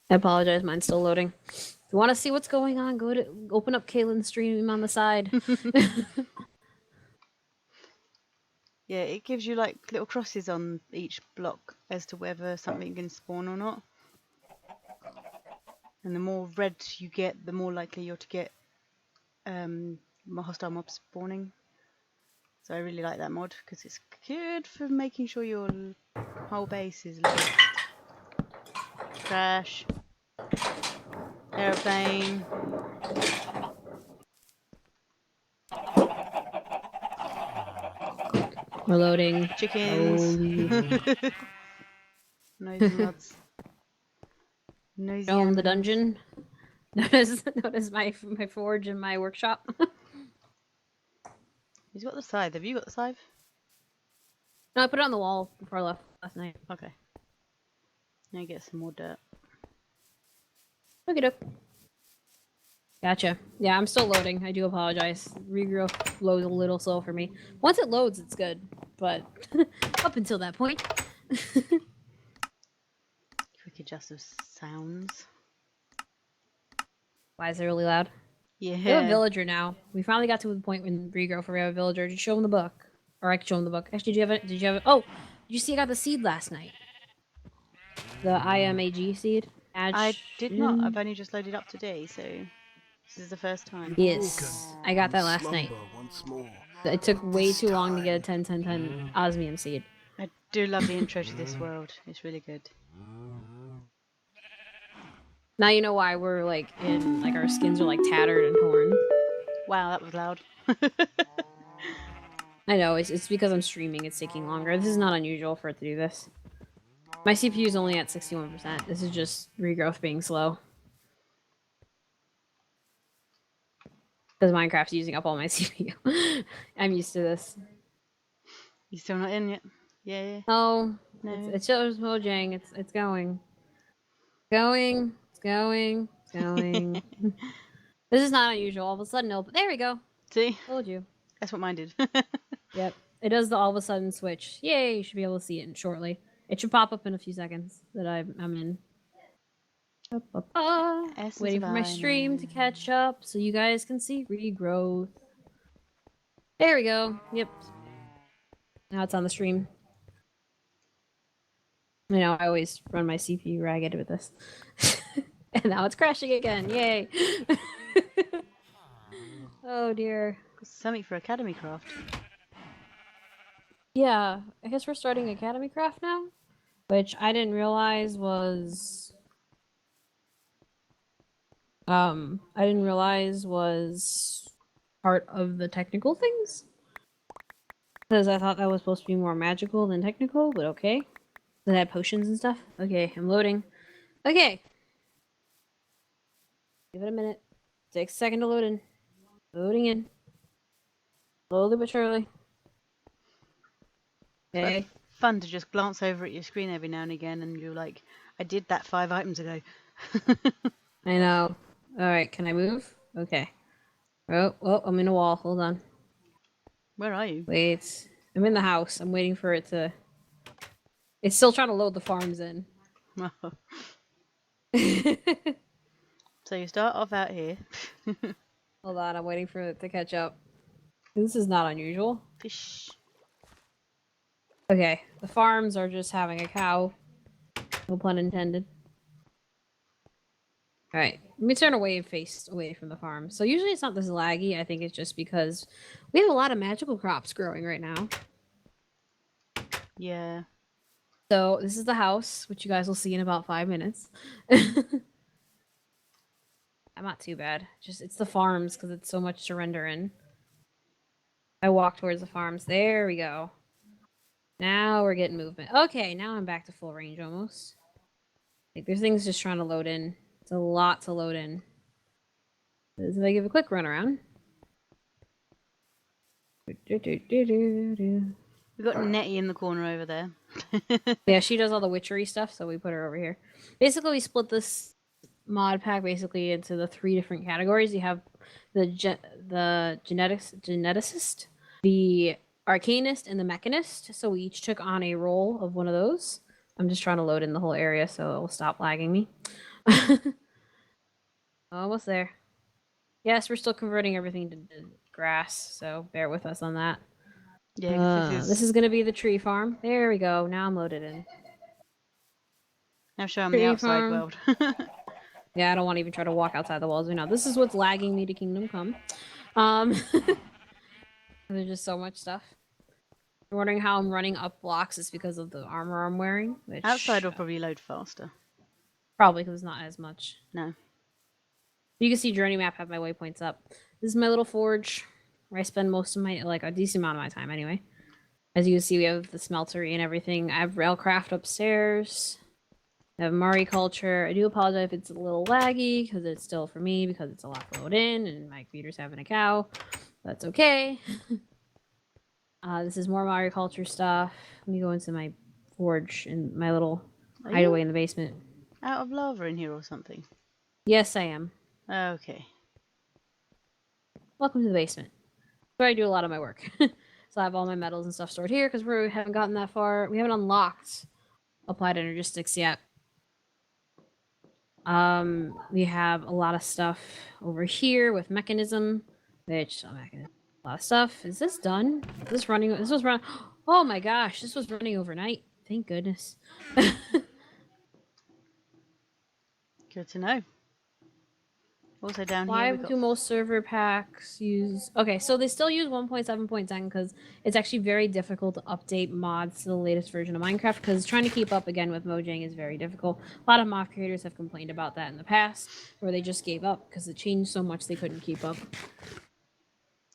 I apologize, mine's still loading. If you want to see what's going on, go to open up Kaylin's stream on the side. Yeah, it gives you like little crosses on each block as to whether something can spawn or not. And the more red you get, the more likely you're to get more hostile mobs spawning. So I really like that mod because it's good for making sure your whole base is low. Crash. Airplane. We're loading. Chickens. Noisy mods. Noisy Show 'em animals. the dungeon. Notice my forge in my workshop. He's got the scythe. Have you got the scythe? No, I put it on the wall before I left last night. Okay. Now get some more dirt. Look it up. Gotcha. Yeah, I'm still loading. I do apologize. Regrowth loads a little slow for me. Once it loads, it's good. But up until that point. Quick adjust of sounds. Why is it really loud? Yeah. We have a villager now. We finally got to the point when regrowth where we have a villager. Just show him the book. Or I can show him the book. Actually, did you have it? Oh, did you see I got the seed last night? The IMAG seed? I did not. I've only just loaded up today, so this is the first time. Yes, I got that last night. It took way too long to get a 10-10-10 osmium seed. I do love the intro to this world. It's really good. Now you know why we're like in like our skins are like tattered and torn. Wow, that was loud. I know, it's because I'm streaming, it's taking longer. This is not unusual for it to do this. My CPU is only at 61%. This is just regrowth being slow. Because Minecraft's using up all my CPU. I'm used to this. You still not in yet? Yeah. Oh, No. it's just Mojang. It's going. It's going. This is not unusual. All of a sudden, no. But there we go. See? Told you. That's what mine did. Yep. It does the all of a sudden switch. Yay! You should be able to see it shortly. It should pop up in a few seconds that I'm in. Waiting for my stream to catch up so you guys can see regrowth. There we go. Yep. Now it's on the stream. You know, I always run my CPU ragged with this. And now it's crashing again. Yay. Oh dear. Something for Academy Craft. Yeah, I guess we're starting Academy Craft now, which I didn't realize was part of the technical things. Because I thought that was supposed to be more magical than technical, but okay. That had potions and stuff. Okay, I'm loading. Okay. Give it a minute. Takes a second to load in. Loading in. Slowly but surely. Okay. It's fun to just glance over at your screen every now and again and you're like, I did that 5 items ago. I know. Alright, can I move? Okay. Oh, I'm in a wall. Hold on. Where are you? Wait. I'm in the house. I'm waiting for it to... It's still trying to load the farms in. So you start off out here. Hold on, I'm waiting for it to catch up. This is not unusual. Fish. Okay, the farms are just having a cow. No pun intended. Alright, let me turn away from the farm. So usually it's not this laggy. I think it's just because we have a lot of magical crops growing right now. Yeah. So this is the house, which you guys will see in about 5 minutes. I'm not too bad. Just it's the farms because it's so much to render in. I walk towards the farms. There we go. Now we're getting movement. Okay, now I'm back to full range almost. Like there's things just trying to load in. It's a lot to load in. If I give a quick run around. We've got Nettie in the corner over there. Yeah, she does all the witchery stuff, so we put her over here. Basically, we split this mod pack basically into the 3 different categories. You have the geneticist, the arcanist, and the mechanist. So we each took on a role of one of those. I'm just trying to load in the whole area so it will stop lagging me. Almost there. Yes, we're still converting everything to grass, so bear with us on that. Yeah, this is going to be the tree farm. There we go. Now I'm loaded in. Now show them the outside world. Yeah, I don't want to even try to walk outside the walls right now. This is what's lagging me to Kingdom Come. There's just so much stuff. I'm wondering how I'm running up blocks is because of the armor I'm wearing. Which Outside will probably load faster. Probably because it's not as much. No. You can see Journey Map have my waypoints up. This is my little forge where I spend most of my, like, a decent amount of my time anyway. As you can see, we have the smeltery and everything. I have Railcraft upstairs. I have Mariculture. I do apologize if it's a little laggy because it's still for me because it's a lot to load in and my computer's having a cow. That's okay. This is more Mariculture stuff. Let me go into my forge and my little hideaway in the basement. Out of lava in here or something? Yes, I am. Okay. Welcome to the basement. Where I do a lot of my work. So I have all my metals and stuff stored here because we haven't gotten that far. We haven't unlocked applied energistics yet. We have a lot of stuff over here with mechanism, which a lot of stuff. Is this done? Is this running? This was run. Oh my gosh, this was running overnight. Thank goodness. Good to know. Also down Why here we do most server packs use... Okay, so they still use 1.7.10 because it's actually very difficult to update mods to the latest version of Minecraft because trying to keep up again with Mojang is very difficult. A lot of mod creators have complained about that in the past where they just gave up because it changed so much they couldn't keep up.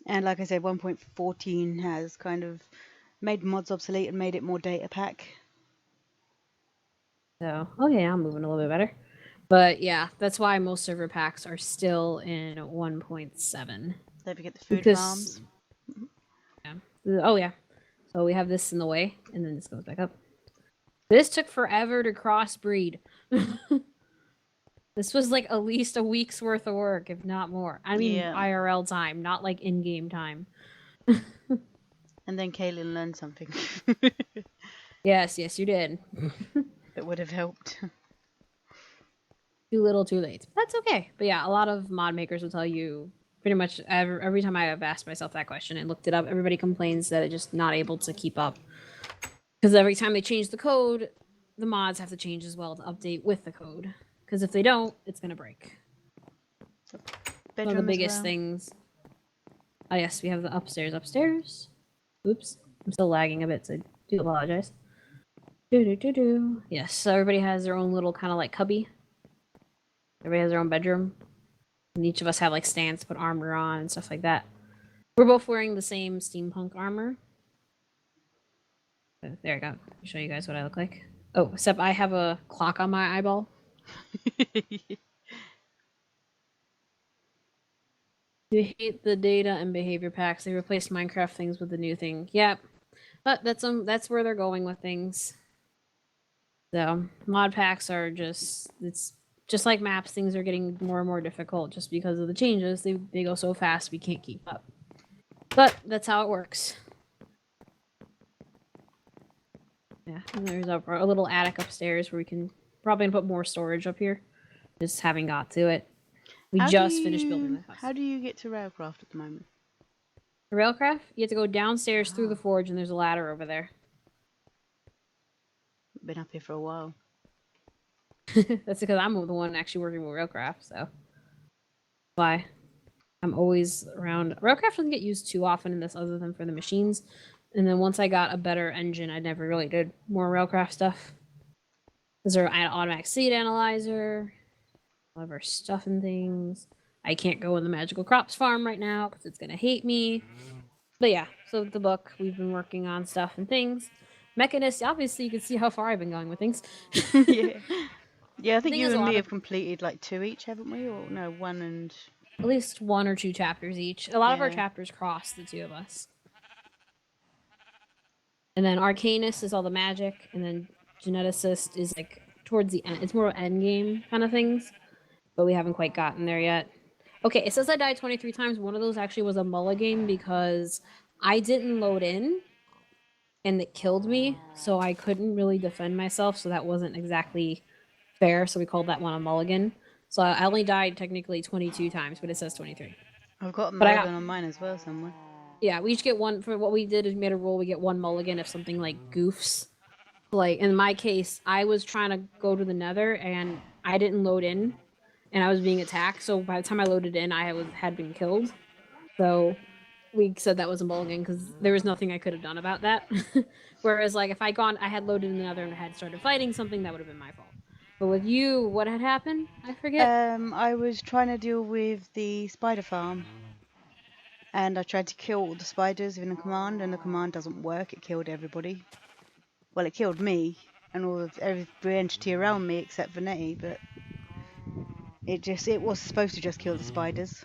And like I said, 1.14 has kind of made mods obsolete and made it more data pack. So, okay, I'm moving a little bit better. But yeah, that's why most server packs are still in 1.7. Don't forget the food farms. Yeah. Oh yeah. So we have this in the way, and then this goes back up. This took forever to crossbreed. This was like at least a week's worth of work, if not more. I mean, yeah. IRL time, not like in-game time. And then Kaylin learned something. Yes, you did. That would have helped. Too little, too late. That's okay. But yeah, a lot of mod makers will tell you pretty much every time I have asked myself that question and looked it up, everybody complains that it's just not able to keep up. Because every time they change the code, the mods have to change as well to update with the code. Because if they don't, it's going to break. One of the biggest things. Oh yes, we have the upstairs. Oops. I'm still lagging a bit, so I do apologize. Yes, so everybody has their own little kind of like cubby. Everybody has their own bedroom. And each of us have like stands to put armor on and stuff like that. We're both wearing the same steampunk armor. So, there I go. Let me show you guys what I look like. Oh, except I have a clock on my eyeball. You hate the data and behavior packs. They replaced Minecraft things with the new thing. Yep. But that's where they're going with things. So mod packs are it's just like maps, things are getting more and more difficult just because of the changes. They go so fast we can't keep up. But that's how it works. Yeah, and there's a little attic upstairs where we can probably put more storage up here. Just haven't got to it. We just finished building the house. How do you get to Railcraft at the moment? Railcraft? You have to go downstairs through the forge and there's a ladder over there. Been up here for a while. That's because I'm the one actually working with Railcraft, so. Why? I'm always around. Railcraft doesn't get used too often in this other than for the machines. And then once I got a better engine, I never really did more Railcraft stuff. Because there's an automatic seed analyzer. All of our stuff and things. I can't go in the magical crops farm right now because it's going to hate me. But yeah, so the book, we've been working on stuff and things. Mechanist, obviously you can see how far I've been going with things. Yeah, I think you and me have completed like 2 each, haven't we? Or no, 1 and... At least 1 or 2 chapters each. A lot of our chapters cross the 2 of us. And then Arcanist is all the magic, and then Geneticist is like towards the end. It's more end game kind of things, but we haven't quite gotten there yet. Okay, it says I died 23 times. One of those actually was a mulligan because I didn't load in, and it killed me, so I couldn't really defend myself, so that wasn't exactly fair, so we called that one a mulligan. So I only died technically 22 times, but it says 23. I've got a mulligan on mine as well somewhere. Yeah, we each get one. For what we did is we made a rule, we get 1 mulligan if something like goofs. Like in my case, I was trying to go to the nether and I didn't load in. and I was being attacked. So by the time I loaded in, had been killed. So we said that was a mulligan because there was nothing I could have done about that. Whereas, like, if I had loaded in another and had started fighting something, that would have been my fault. But with you, what had happened? I forget. I was trying to deal with the spider farm, and I tried to kill all the spiders in the command, and the command doesn't work. It killed everybody. Well, it killed me and all of every entity around me except for Nettie, but it was supposed to just kill the spiders.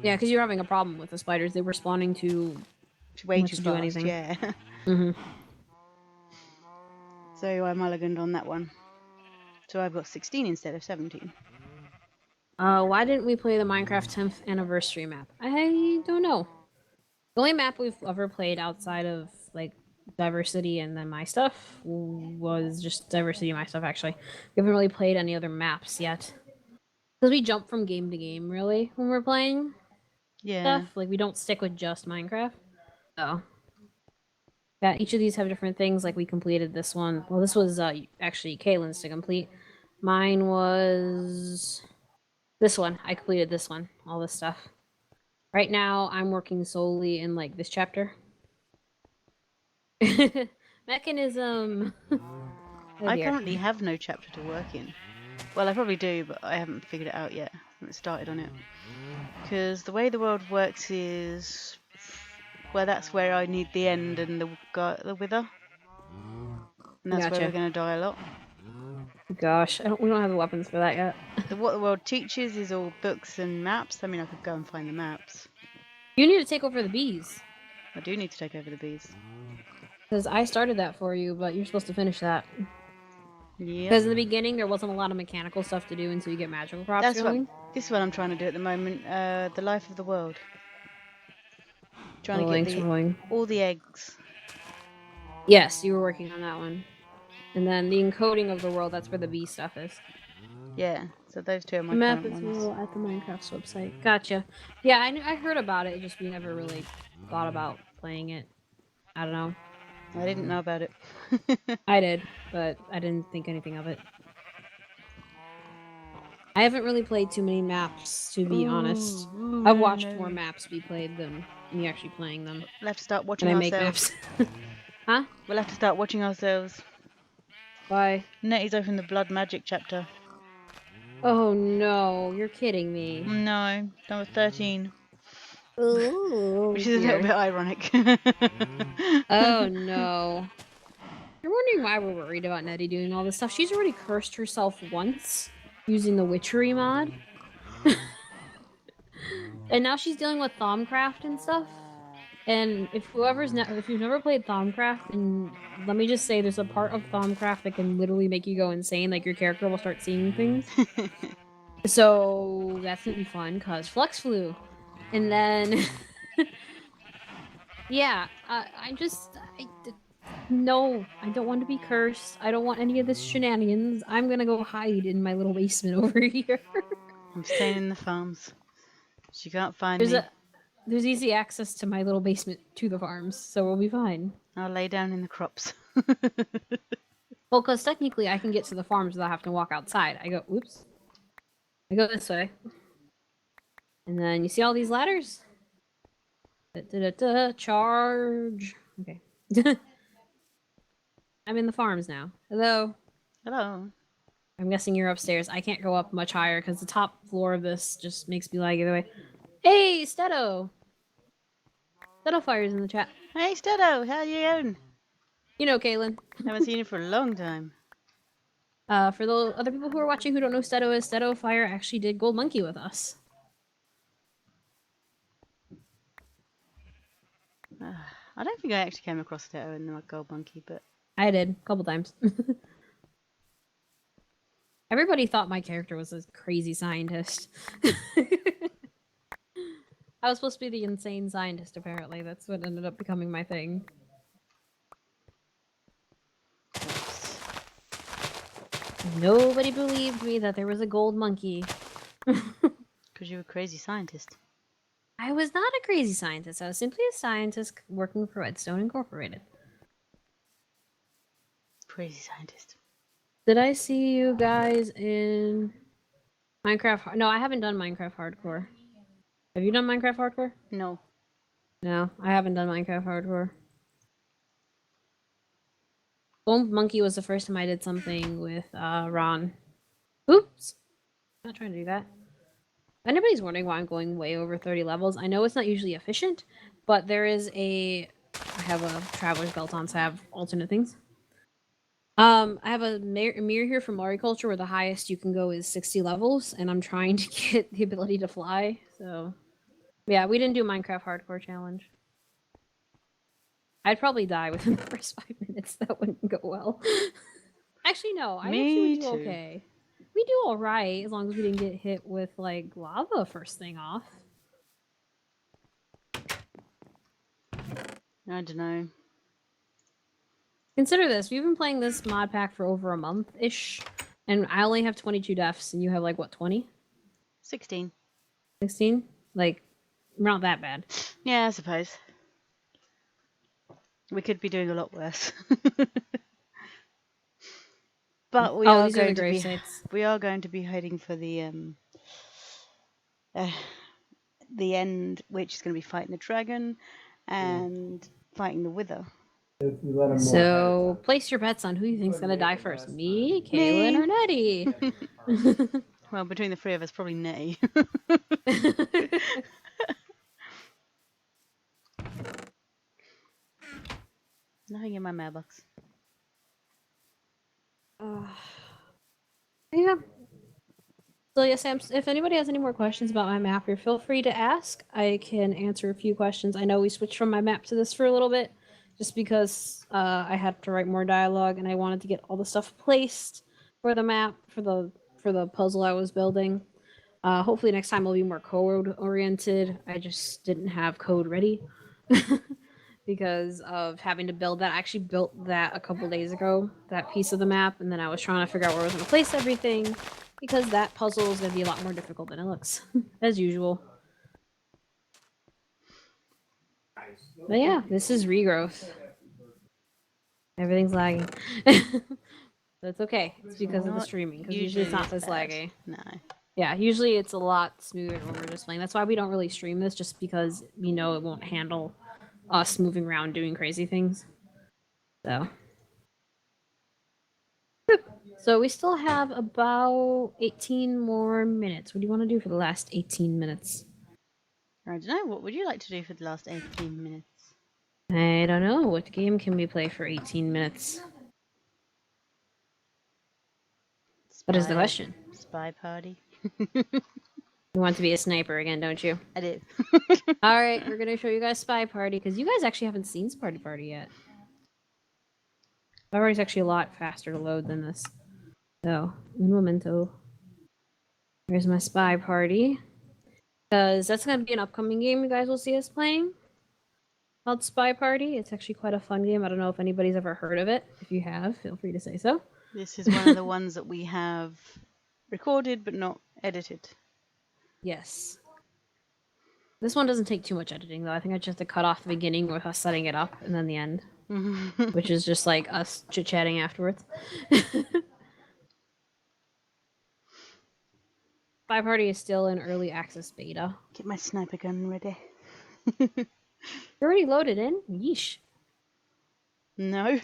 Yeah, because you were having a problem with the spiders. They were spawning too Way much too to do fast, anything. yeah. Mm-hmm. So I mulliganed on that one. So I've got 16 instead of 17. Why didn't we play the Minecraft 10th anniversary map? I don't know. The only map we've ever played outside of like diversity and then my stuff was just diversity and my stuff. Actually, we haven't really played any other maps yet because we jump from game to game really when we're playing stuff. Like we don't stick with just Minecraft. So yeah, each of these have different things. Like we completed this one. Well, this was actually Kaylin's to complete. Mine was this one. I completed this one. All this stuff. Right now, I'm working solely in like this chapter. Mechanism. Oh, I dear. currently have no chapter to work in. Well, I probably do, but I haven't figured it out yet. I haven't started on it. Because the way the world works is, well, that's where I need the end and the wither. And that's where we're going to die a lot. Gosh, we don't have the weapons for that yet. What the world teaches is all books and maps. I mean, I could go and find the maps. You need to take over the bees. I do need to take over the bees. Because I started that for you, but you're supposed to finish that. Yeah. Because in the beginning, there wasn't a lot of mechanical stuff to do until you get magical crops going. This is what I'm trying to do at the moment. The life of the world. Trying to get all the eggs. Yes, you were working on that one. And then the encoding of the world, that's where the bee stuff is. Yeah, so those two are my map current is ones. at the Minecraft's website. Gotcha. Yeah, I heard about it, just we never really thought about playing it. I don't know. I didn't know about it. I did, but I didn't think anything of it. I haven't really played too many maps, to be honest. I've watched more maps be played than me actually playing them. We'll have to start watching ourselves. Make maps. Huh? We'll have to start watching ourselves. Why? Nettie's opened the blood magic chapter. Oh no, you're kidding me. No, number 13. Oh, which is a little bit ironic. Oh no. You're wondering why we're worried about Nettie doing all this stuff. She's already cursed herself once using the witchery mod. And now she's dealing with Thaumcraft and stuff. And if you've never played Thaumcraft, and let me just say, there's a part of Thaumcraft that can literally make you go insane. Like your character will start seeing things. So that's gonna be fun because Flux flew, and then yeah, no, I don't want to be cursed. I don't want any of this shenanigans. I'm gonna go hide in my little basement over here. I'm staying in the farms. She can't find me. There's easy access to my little basement to the farms, so we'll be fine. I'll lay down in the crops. Well, because technically I can get to the farms without having to walk outside. I go this way. And then you see all these ladders? Charge. Okay. I'm in the farms now. Hello. Hello. I'm guessing you're upstairs. I can't go up much higher because the top floor of this just makes me lag either way. Hey, Stedo! Stedo Fire's in the chat. Hey, Stedo, how you doing? You know, Kaylin. Haven't seen you for a long time. For the other people who are watching who don't know Stedo is, Stedo Fire actually did Gold Monkey with us. I don't think I actually came across Stedo in the Gold Monkey, but... I did, a couple times. Everybody thought my character was a crazy scientist. I was supposed to be the insane scientist, apparently. That's what ended up becoming my thing. Nobody believed me that there was a gold monkey. Because you're a crazy scientist. I was not a crazy scientist. I was simply a scientist working for Redstone Incorporated. Crazy scientist. Did I see you guys in... Minecraft. No, I haven't done Minecraft Hardcore. Have you done Minecraft Hardcore? No. No, I haven't done Minecraft Hardcore. Bone Monkey was the first time I did something with Ron. Oops. I'm not trying to do that. If anybody's wondering why I'm going way over 30 levels, I know it's not usually efficient, but there is I have a traveler's belt on, so I have alternate things. I have a mirror here from Lariculture where the highest you can go is 60 levels, and I'm trying to get the ability to fly, so... Yeah, we didn't do Minecraft Hardcore Challenge. I'd probably die within the first 5 minutes. That wouldn't go well. Actually, no. I actually would do okay. We do alright, as long as we didn't get hit with, like, lava first thing off. I don't know. Consider this. We've been playing this mod pack for over a month-ish, and I only have 22 deaths, and you have, like, what, 20? 16. 16? Like, not that bad. Yeah, I suppose. We could be doing a lot worse. But we are going to be heading for the end, which is going to be fighting the dragon and fighting the wither. So, place your bets on who you think's gonna die first. Me, Kaylin, or Nettie? Well, between the three of us, probably Nettie. Nothing in my mailbox. Yeah. So yeah, Sam, if anybody has any more questions about my map here, feel free to ask. I can answer a few questions. I know we switched from my map to this for a little bit, just because I had to write more dialogue and I wanted to get all the stuff placed for the map, for the puzzle I was building. Hopefully next time will be more code oriented. I just didn't have code ready because of having to build that. I actually built that a couple days ago, that piece of the map, and then I was trying to figure out where I was going to place everything because that puzzle is going to be a lot more difficult than it looks, as usual. But yeah, this is regrowth. Everything's lagging. That's okay. It's because of the streaming, because usually it's not this laggy. No. Yeah, usually it's a lot smoother when we're just playing. That's why we don't really stream this, just because we know it won't handle us moving around doing crazy things. So we still have about 18 more minutes. What do you want to do for the last 18 minutes? I don't know. What would you like to do for the last 18 minutes? I don't know. What game can we play for 18 minutes? What is the question? Spy Party. You want to be a sniper again, don't you? I do. Alright, we're going to show you guys Spy Party, because you guys actually haven't seen Spy Party yet. Spy Party's actually a lot faster to load than this. So, un momento. Here's my Spy Party. Because that's going to be an upcoming game you guys will see us playing. Called Spy Party. It's actually quite a fun game. I don't know if anybody's ever heard of it. If you have, feel free to say so. This is one of the ones that we have recorded but not edited. Yes. This one doesn't take too much editing, though. I think I just have to cut off the beginning with us setting it up, and then the end. Which is just like us chit-chatting afterwards. Spy Party is still in early access beta. Get my sniper gun ready. You're already loaded in? Yeesh. No.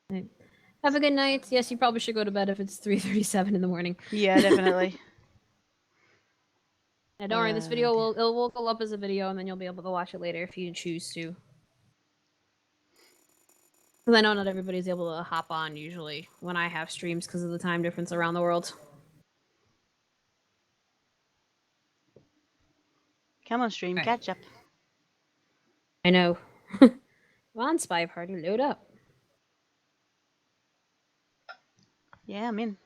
Right. Have a good night. Yes, you probably should go to bed if it's 3:37 in the morning. Yeah, definitely. Yeah, don't worry, this video will go up as a video, and then you'll be able to watch it later if you choose to. Because I know not everybody's able to hop on usually when I have streams because of the time difference around the world. Come on, stream, catch up. I know. Come on, Spy Party, load up. Yeah, I'm in.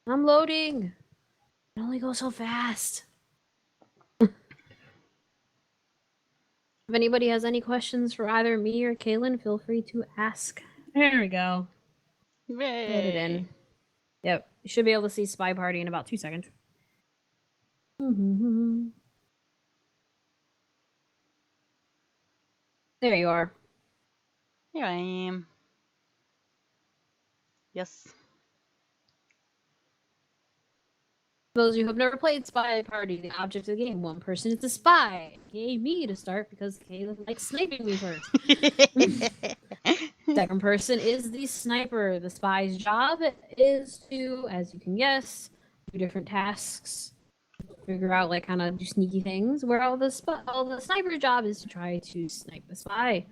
I'm loading. It only goes so fast. If anybody has any questions for either me or Kaylin, feel free to ask. There we go. Yay. Get it in. Yep. You should be able to see Spy Party in about 2 seconds. There you are. Here I am. Yes. For those of you who have never played Spy Party, the object of the game, one person is the spy. Aka me to start because Caleb likes sniping me first. Second person is the sniper. The spy's job is to, as you can guess, do different tasks, figure out like kind of do sneaky things. Where all the sniper's job is to try to snipe the spy.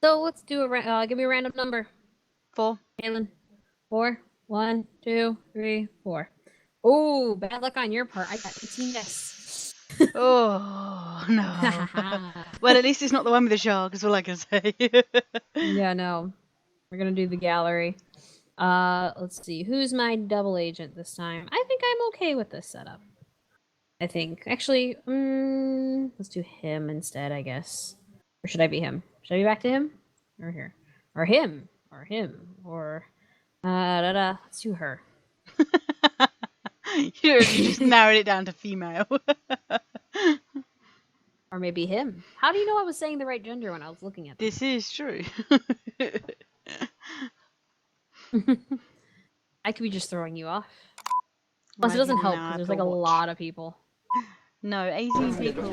So let's do give me a random number. 4. Kaylin. 4. 1, 2, 3, 4. Oh, bad luck on your part. I got 18 yes. Oh, no. Well, at least it's not the one with the shark, is all I can say. Yeah, no. We're going to do the gallery. Let's see. Who's my double agent this time? I think I'm okay with this setup. I think. Actually, let's do him instead, I guess. Or should I be him? Should I be back to him? Or here? Or him? Or him? Or, let's do her. You just narrowed it down to female. Or maybe him. How do you know I was saying the right gender when I was looking at this? This is true. I could be just throwing you off. Plus, it doesn't help because there's like a lot of people. No, 18 people.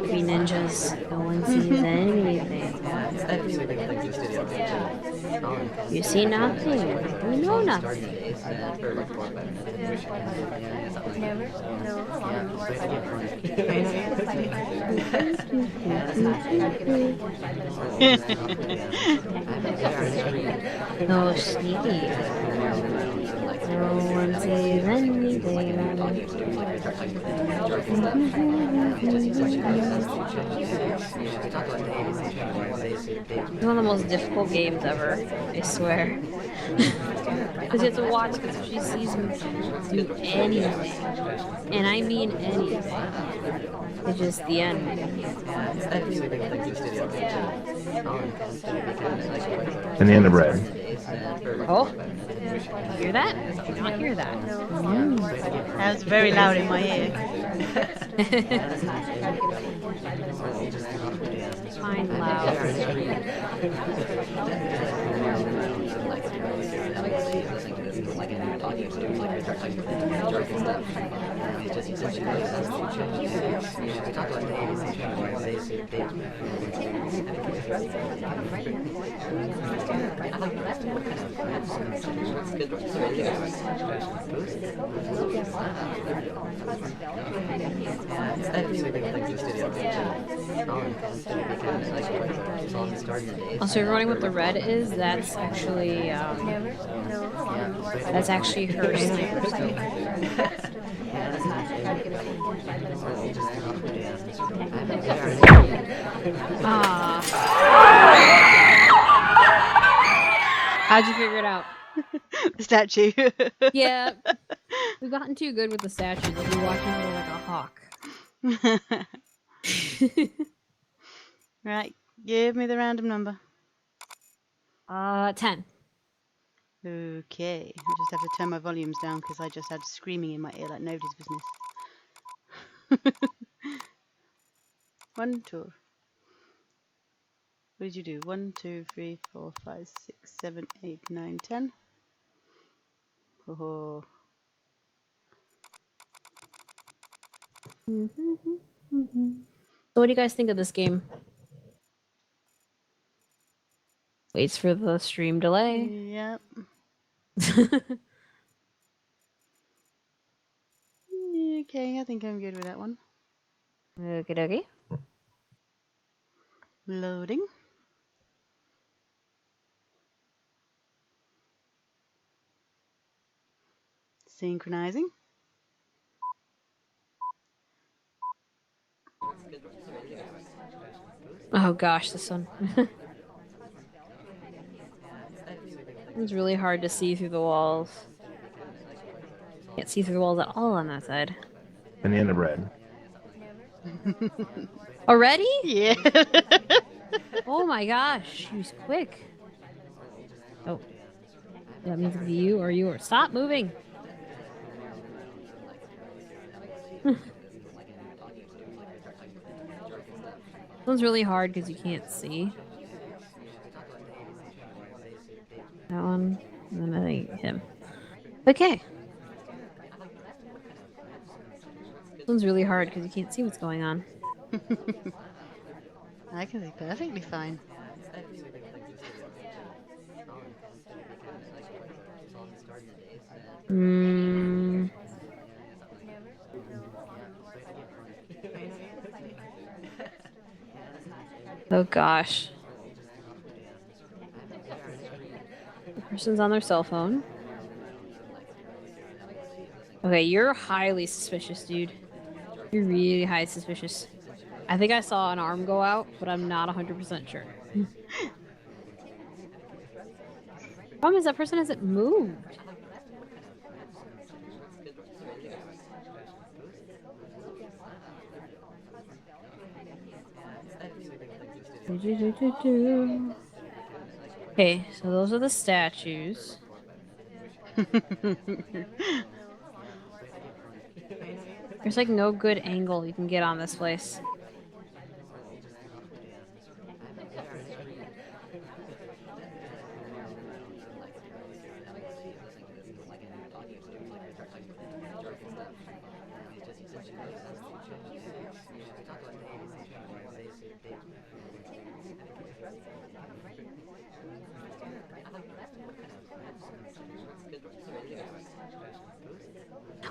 We ninjas, no one sees anything. You see nothing. You know nothing. No sneaky. No one sees anything. One of the most difficult games ever, I swear. Because you have to watch because if she sees me do anything, and I mean anything, it's just the end. And the end of red. Oh, hear that? Did you not hear that? That was very loud in my ear. Fine, loud. Also, you're wondering what the red is? That's actually her sniper scope. How'd you figure it out? The statue. Yeah, we've gotten too good with the statues. We're watching more like a hawk. Right, give me the random number. 10. Okay, I just have to turn my volumes down because I just had screaming in my ear like nobody's business. 1, 2. What did you do? 1, 2, 3, 4, 5, 6, 7, 8, 9, 10. Oh. So what do you guys think of this game? Waits for the stream delay. Yep. Okay, I think I'm good with that one. Okie dokie. Loading. Synchronizing. Oh gosh, this one. It's really hard to see through the walls. Can't see through the walls at all on that side. Banana bread. Already? Yeah. Oh my gosh, she was quick. Oh. That means it could be you or you or stop moving. This one's really hard because you can't see. That one, and then I think him. Okay. This one's really hard because you can't see what's going on. I can see perfectly fine. Oh gosh. The person's on their cell phone. Okay, you're highly suspicious, dude. You're really highly suspicious. I think I saw an arm go out, but I'm not 100% sure. Problem is that person hasn't moved. Okay, so those are the statues. There's like no good angle you can get on this place.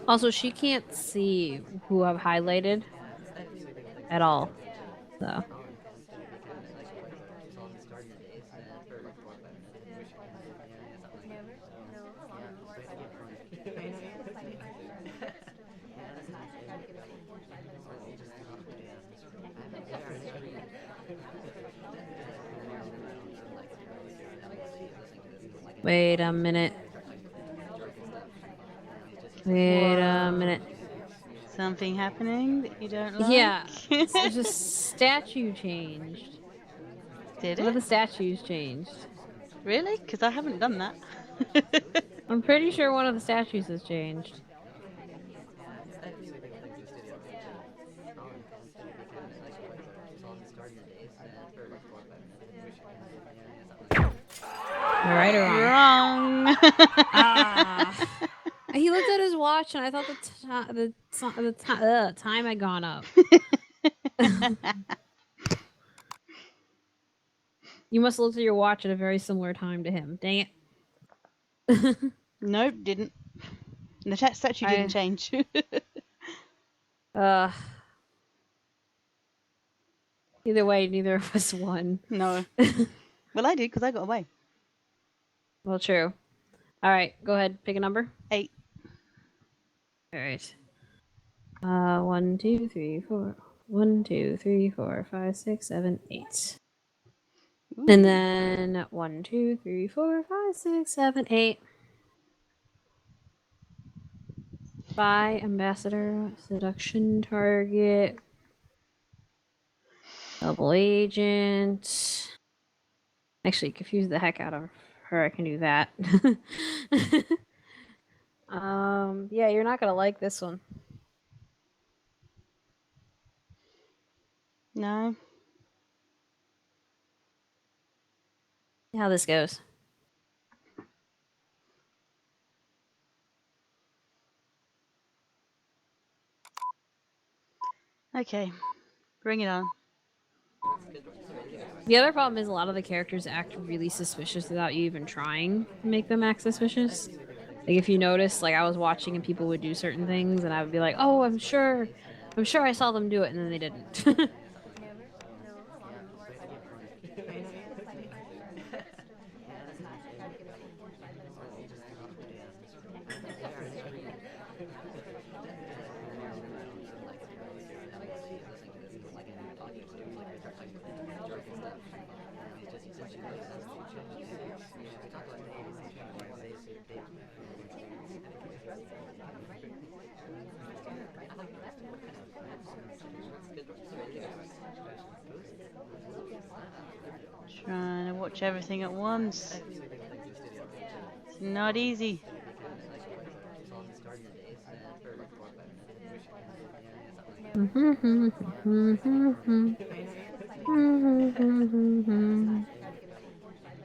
Also, she can't see who I've highlighted at all. So. Wait a minute. Wait a minute. Something happening that you don't like? Yeah, there's a statue changed. Did One of the it? statues changed. Really? Because I haven't done that. I'm pretty sure one of the statues has changed. Right or wrong? Wrong. Ah. He looked at his watch and I thought the time had gone up. You must have looked at your watch at a very similar time to him. Dang it. Nope, didn't. The statue didn't change. Either way, neither of us won. No. Well, I did because I got away. Well, true. All right, go ahead. Pick a number. 8. All right. 1, 2, 3, 4. 1, 2, 3, 4, 5, 6, 7, 8. Ooh. And then 1, 2, 3, 4, 5, 6, 7, 8. Spy, ambassador, seduction target, double agent. Actually, confuse the heck out of her. I can do that. Yeah, you're not gonna like this one. No. See how this goes. Okay. Bring it on. The other problem is a lot of the characters act really suspicious without you even trying to make them act suspicious. Like if you notice, like I was watching and people would do certain things and I would be like, oh, I'm sure I saw them do it, and then they didn't. Trying to watch everything at once. It's not easy.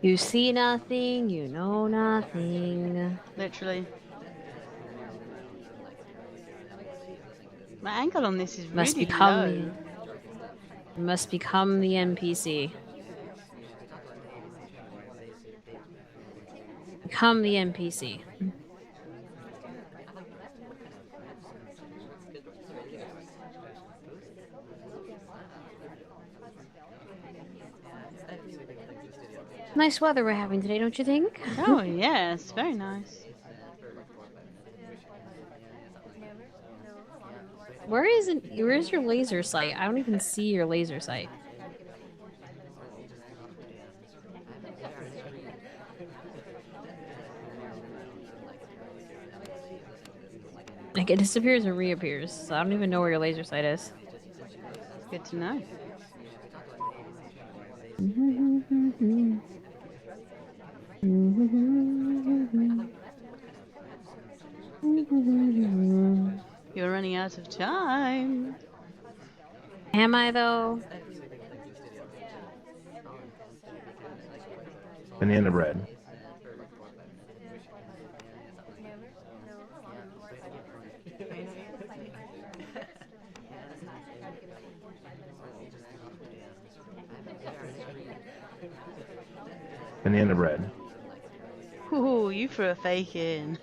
You see nothing, you know nothing. Literally. My angle on this is Must really become low. Must become the NPC. Become the NPC. Nice weather we're having today, don't you think? Oh, yes, very nice. Where's your laser sight? I don't even see your laser sight. Like, it disappears and reappears, so I don't even know where your laser sight is. Good to know. You're running out of time. Am I, though? Banana bread. Banana bread. Ooh, you threw a fake in.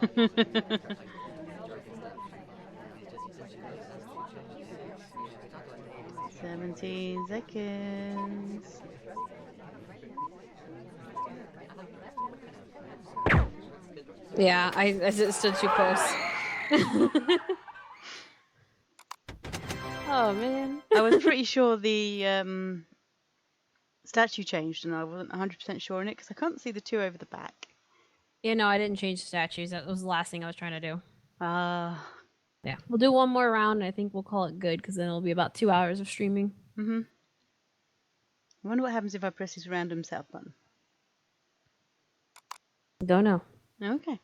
17 seconds. Yeah, I stood too close. Oh, man. I was pretty sure the statue changed, and I wasn't 100% sure on it because I can't see the two over the back. Yeah, no, I didn't change the statues. That was the last thing I was trying to do. Yeah, we'll do one more round, and I think we'll call it good, because then it'll be about 2 hours of streaming. I wonder what happens if I press this random setup button. Don't know. Okay.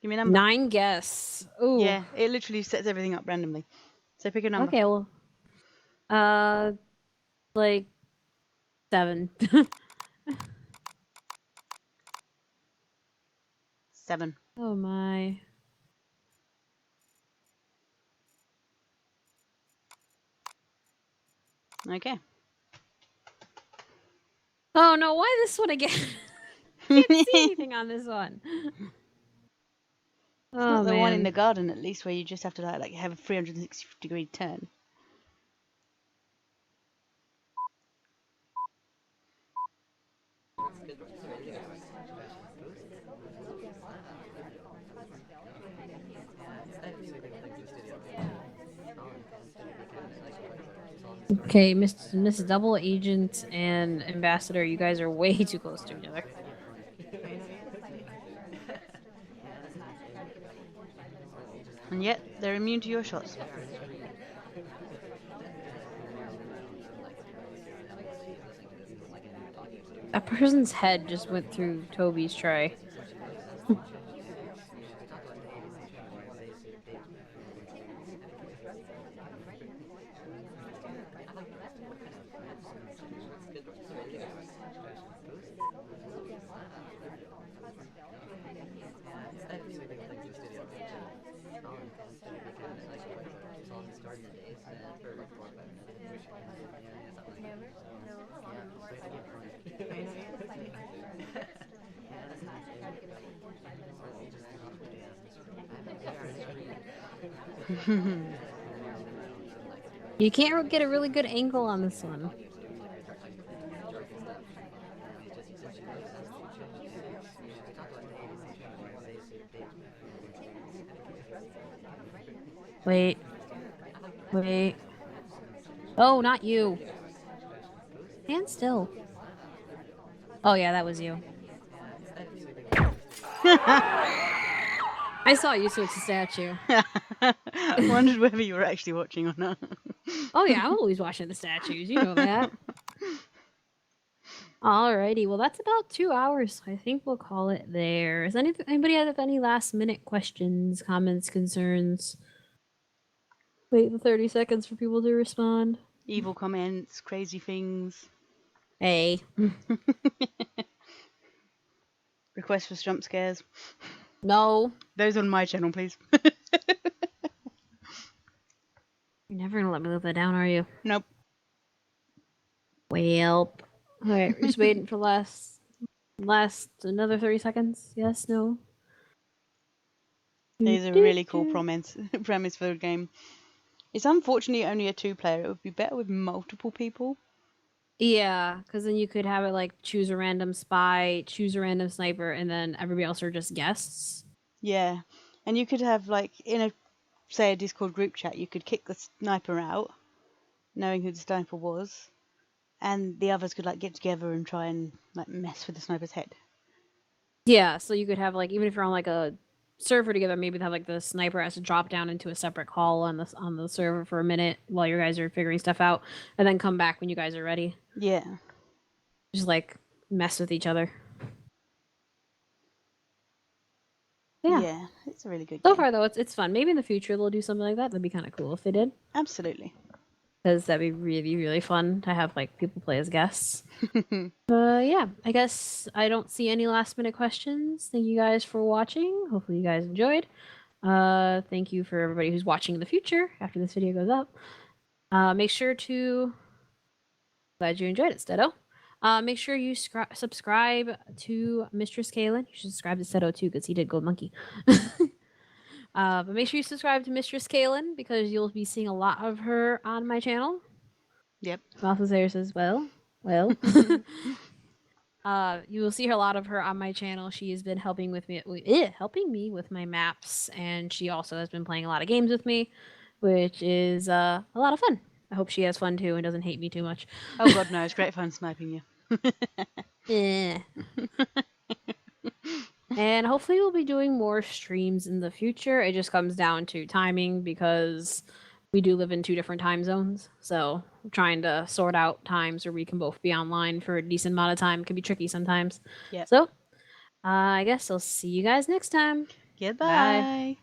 Give me a number. 9 guess. Ooh. Yeah, it literally sets everything up randomly. So pick a number. Okay, well. Like 7. 7. Oh my. Okay. Oh no, why this one again? I can't see anything on this one. It's not the one in the garden, at least, where you just have to like have a 360-degree turn. Okay, Miss Double Agent and Ambassador, you guys are way too close to each other. And yet, they're immune to your shots. That person's head just went through Toby's tray. You can't get a really good angle on this one. Wait. Wait. Oh, not you. Stand still. Oh yeah, that was you. I saw you switch the statue. I wondered whether you were actually watching or not. Oh yeah, I'm always watching the statues. You know that. Alrighty, well that's about 2 hours. I think we'll call it there. Does anybody have any last minute questions, comments, concerns? Wait the 30 seconds for people to respond. Evil comments, crazy things. Hey. Requests for jump scares. No. Those on my channel, please. You're never gonna let me live that down, are you? Nope. Well. Alright, we're just waiting for last another 30 seconds. Yes, no. It's a really cool premise for the game. It's unfortunately only a 2-player. It would be better with multiple people. Yeah, because then you could have it like choose a random spy, choose a random sniper, and then everybody else are just guests. Yeah, and you could have like in a Discord group chat, you could kick the sniper out, knowing who the sniper was, and the others could like get together and try and like mess with the sniper's head. Yeah, so you could have like even if you're on like a server together, maybe have like the sniper has to drop down into a separate call on the server for a minute while you guys are figuring stuff out, and then come back when you guys are ready. Yeah. Just like mess with each other. Yeah, it's a really good game. So far though, it's fun. Maybe in the future they'll do something like that. That'd be kind of cool if they did. Absolutely. Because that'd be really, really fun to have like people play as guests. Yeah, I guess I don't see any last minute questions. Thank you guys for watching. Hopefully you guys enjoyed. Thank you for everybody who's watching in the future after this video goes up. Make sure to glad you enjoyed it, Stedo. Make sure you subscribe to Mistress Kaylin. You should subscribe to Stedo too, because he did Gold Monkey. But make sure you subscribe to Mistress Kaylin because you'll be seeing a lot of her on my channel. Yep. Mouse Ayers as well. You will see a lot of her on my channel. She has been helping me with my maps, and she also has been playing a lot of games with me, which is a lot of fun. I hope she has fun too and doesn't hate me too much. Oh god, no, it's great fun sniping you. Yeah. And hopefully we'll be doing more streams in the future. It just comes down to timing because we do live in 2 different time zones. So trying to sort out times where we can both be online for a decent amount of time can be tricky sometimes. Yep. So I guess I'll see you guys next time. Goodbye. Bye.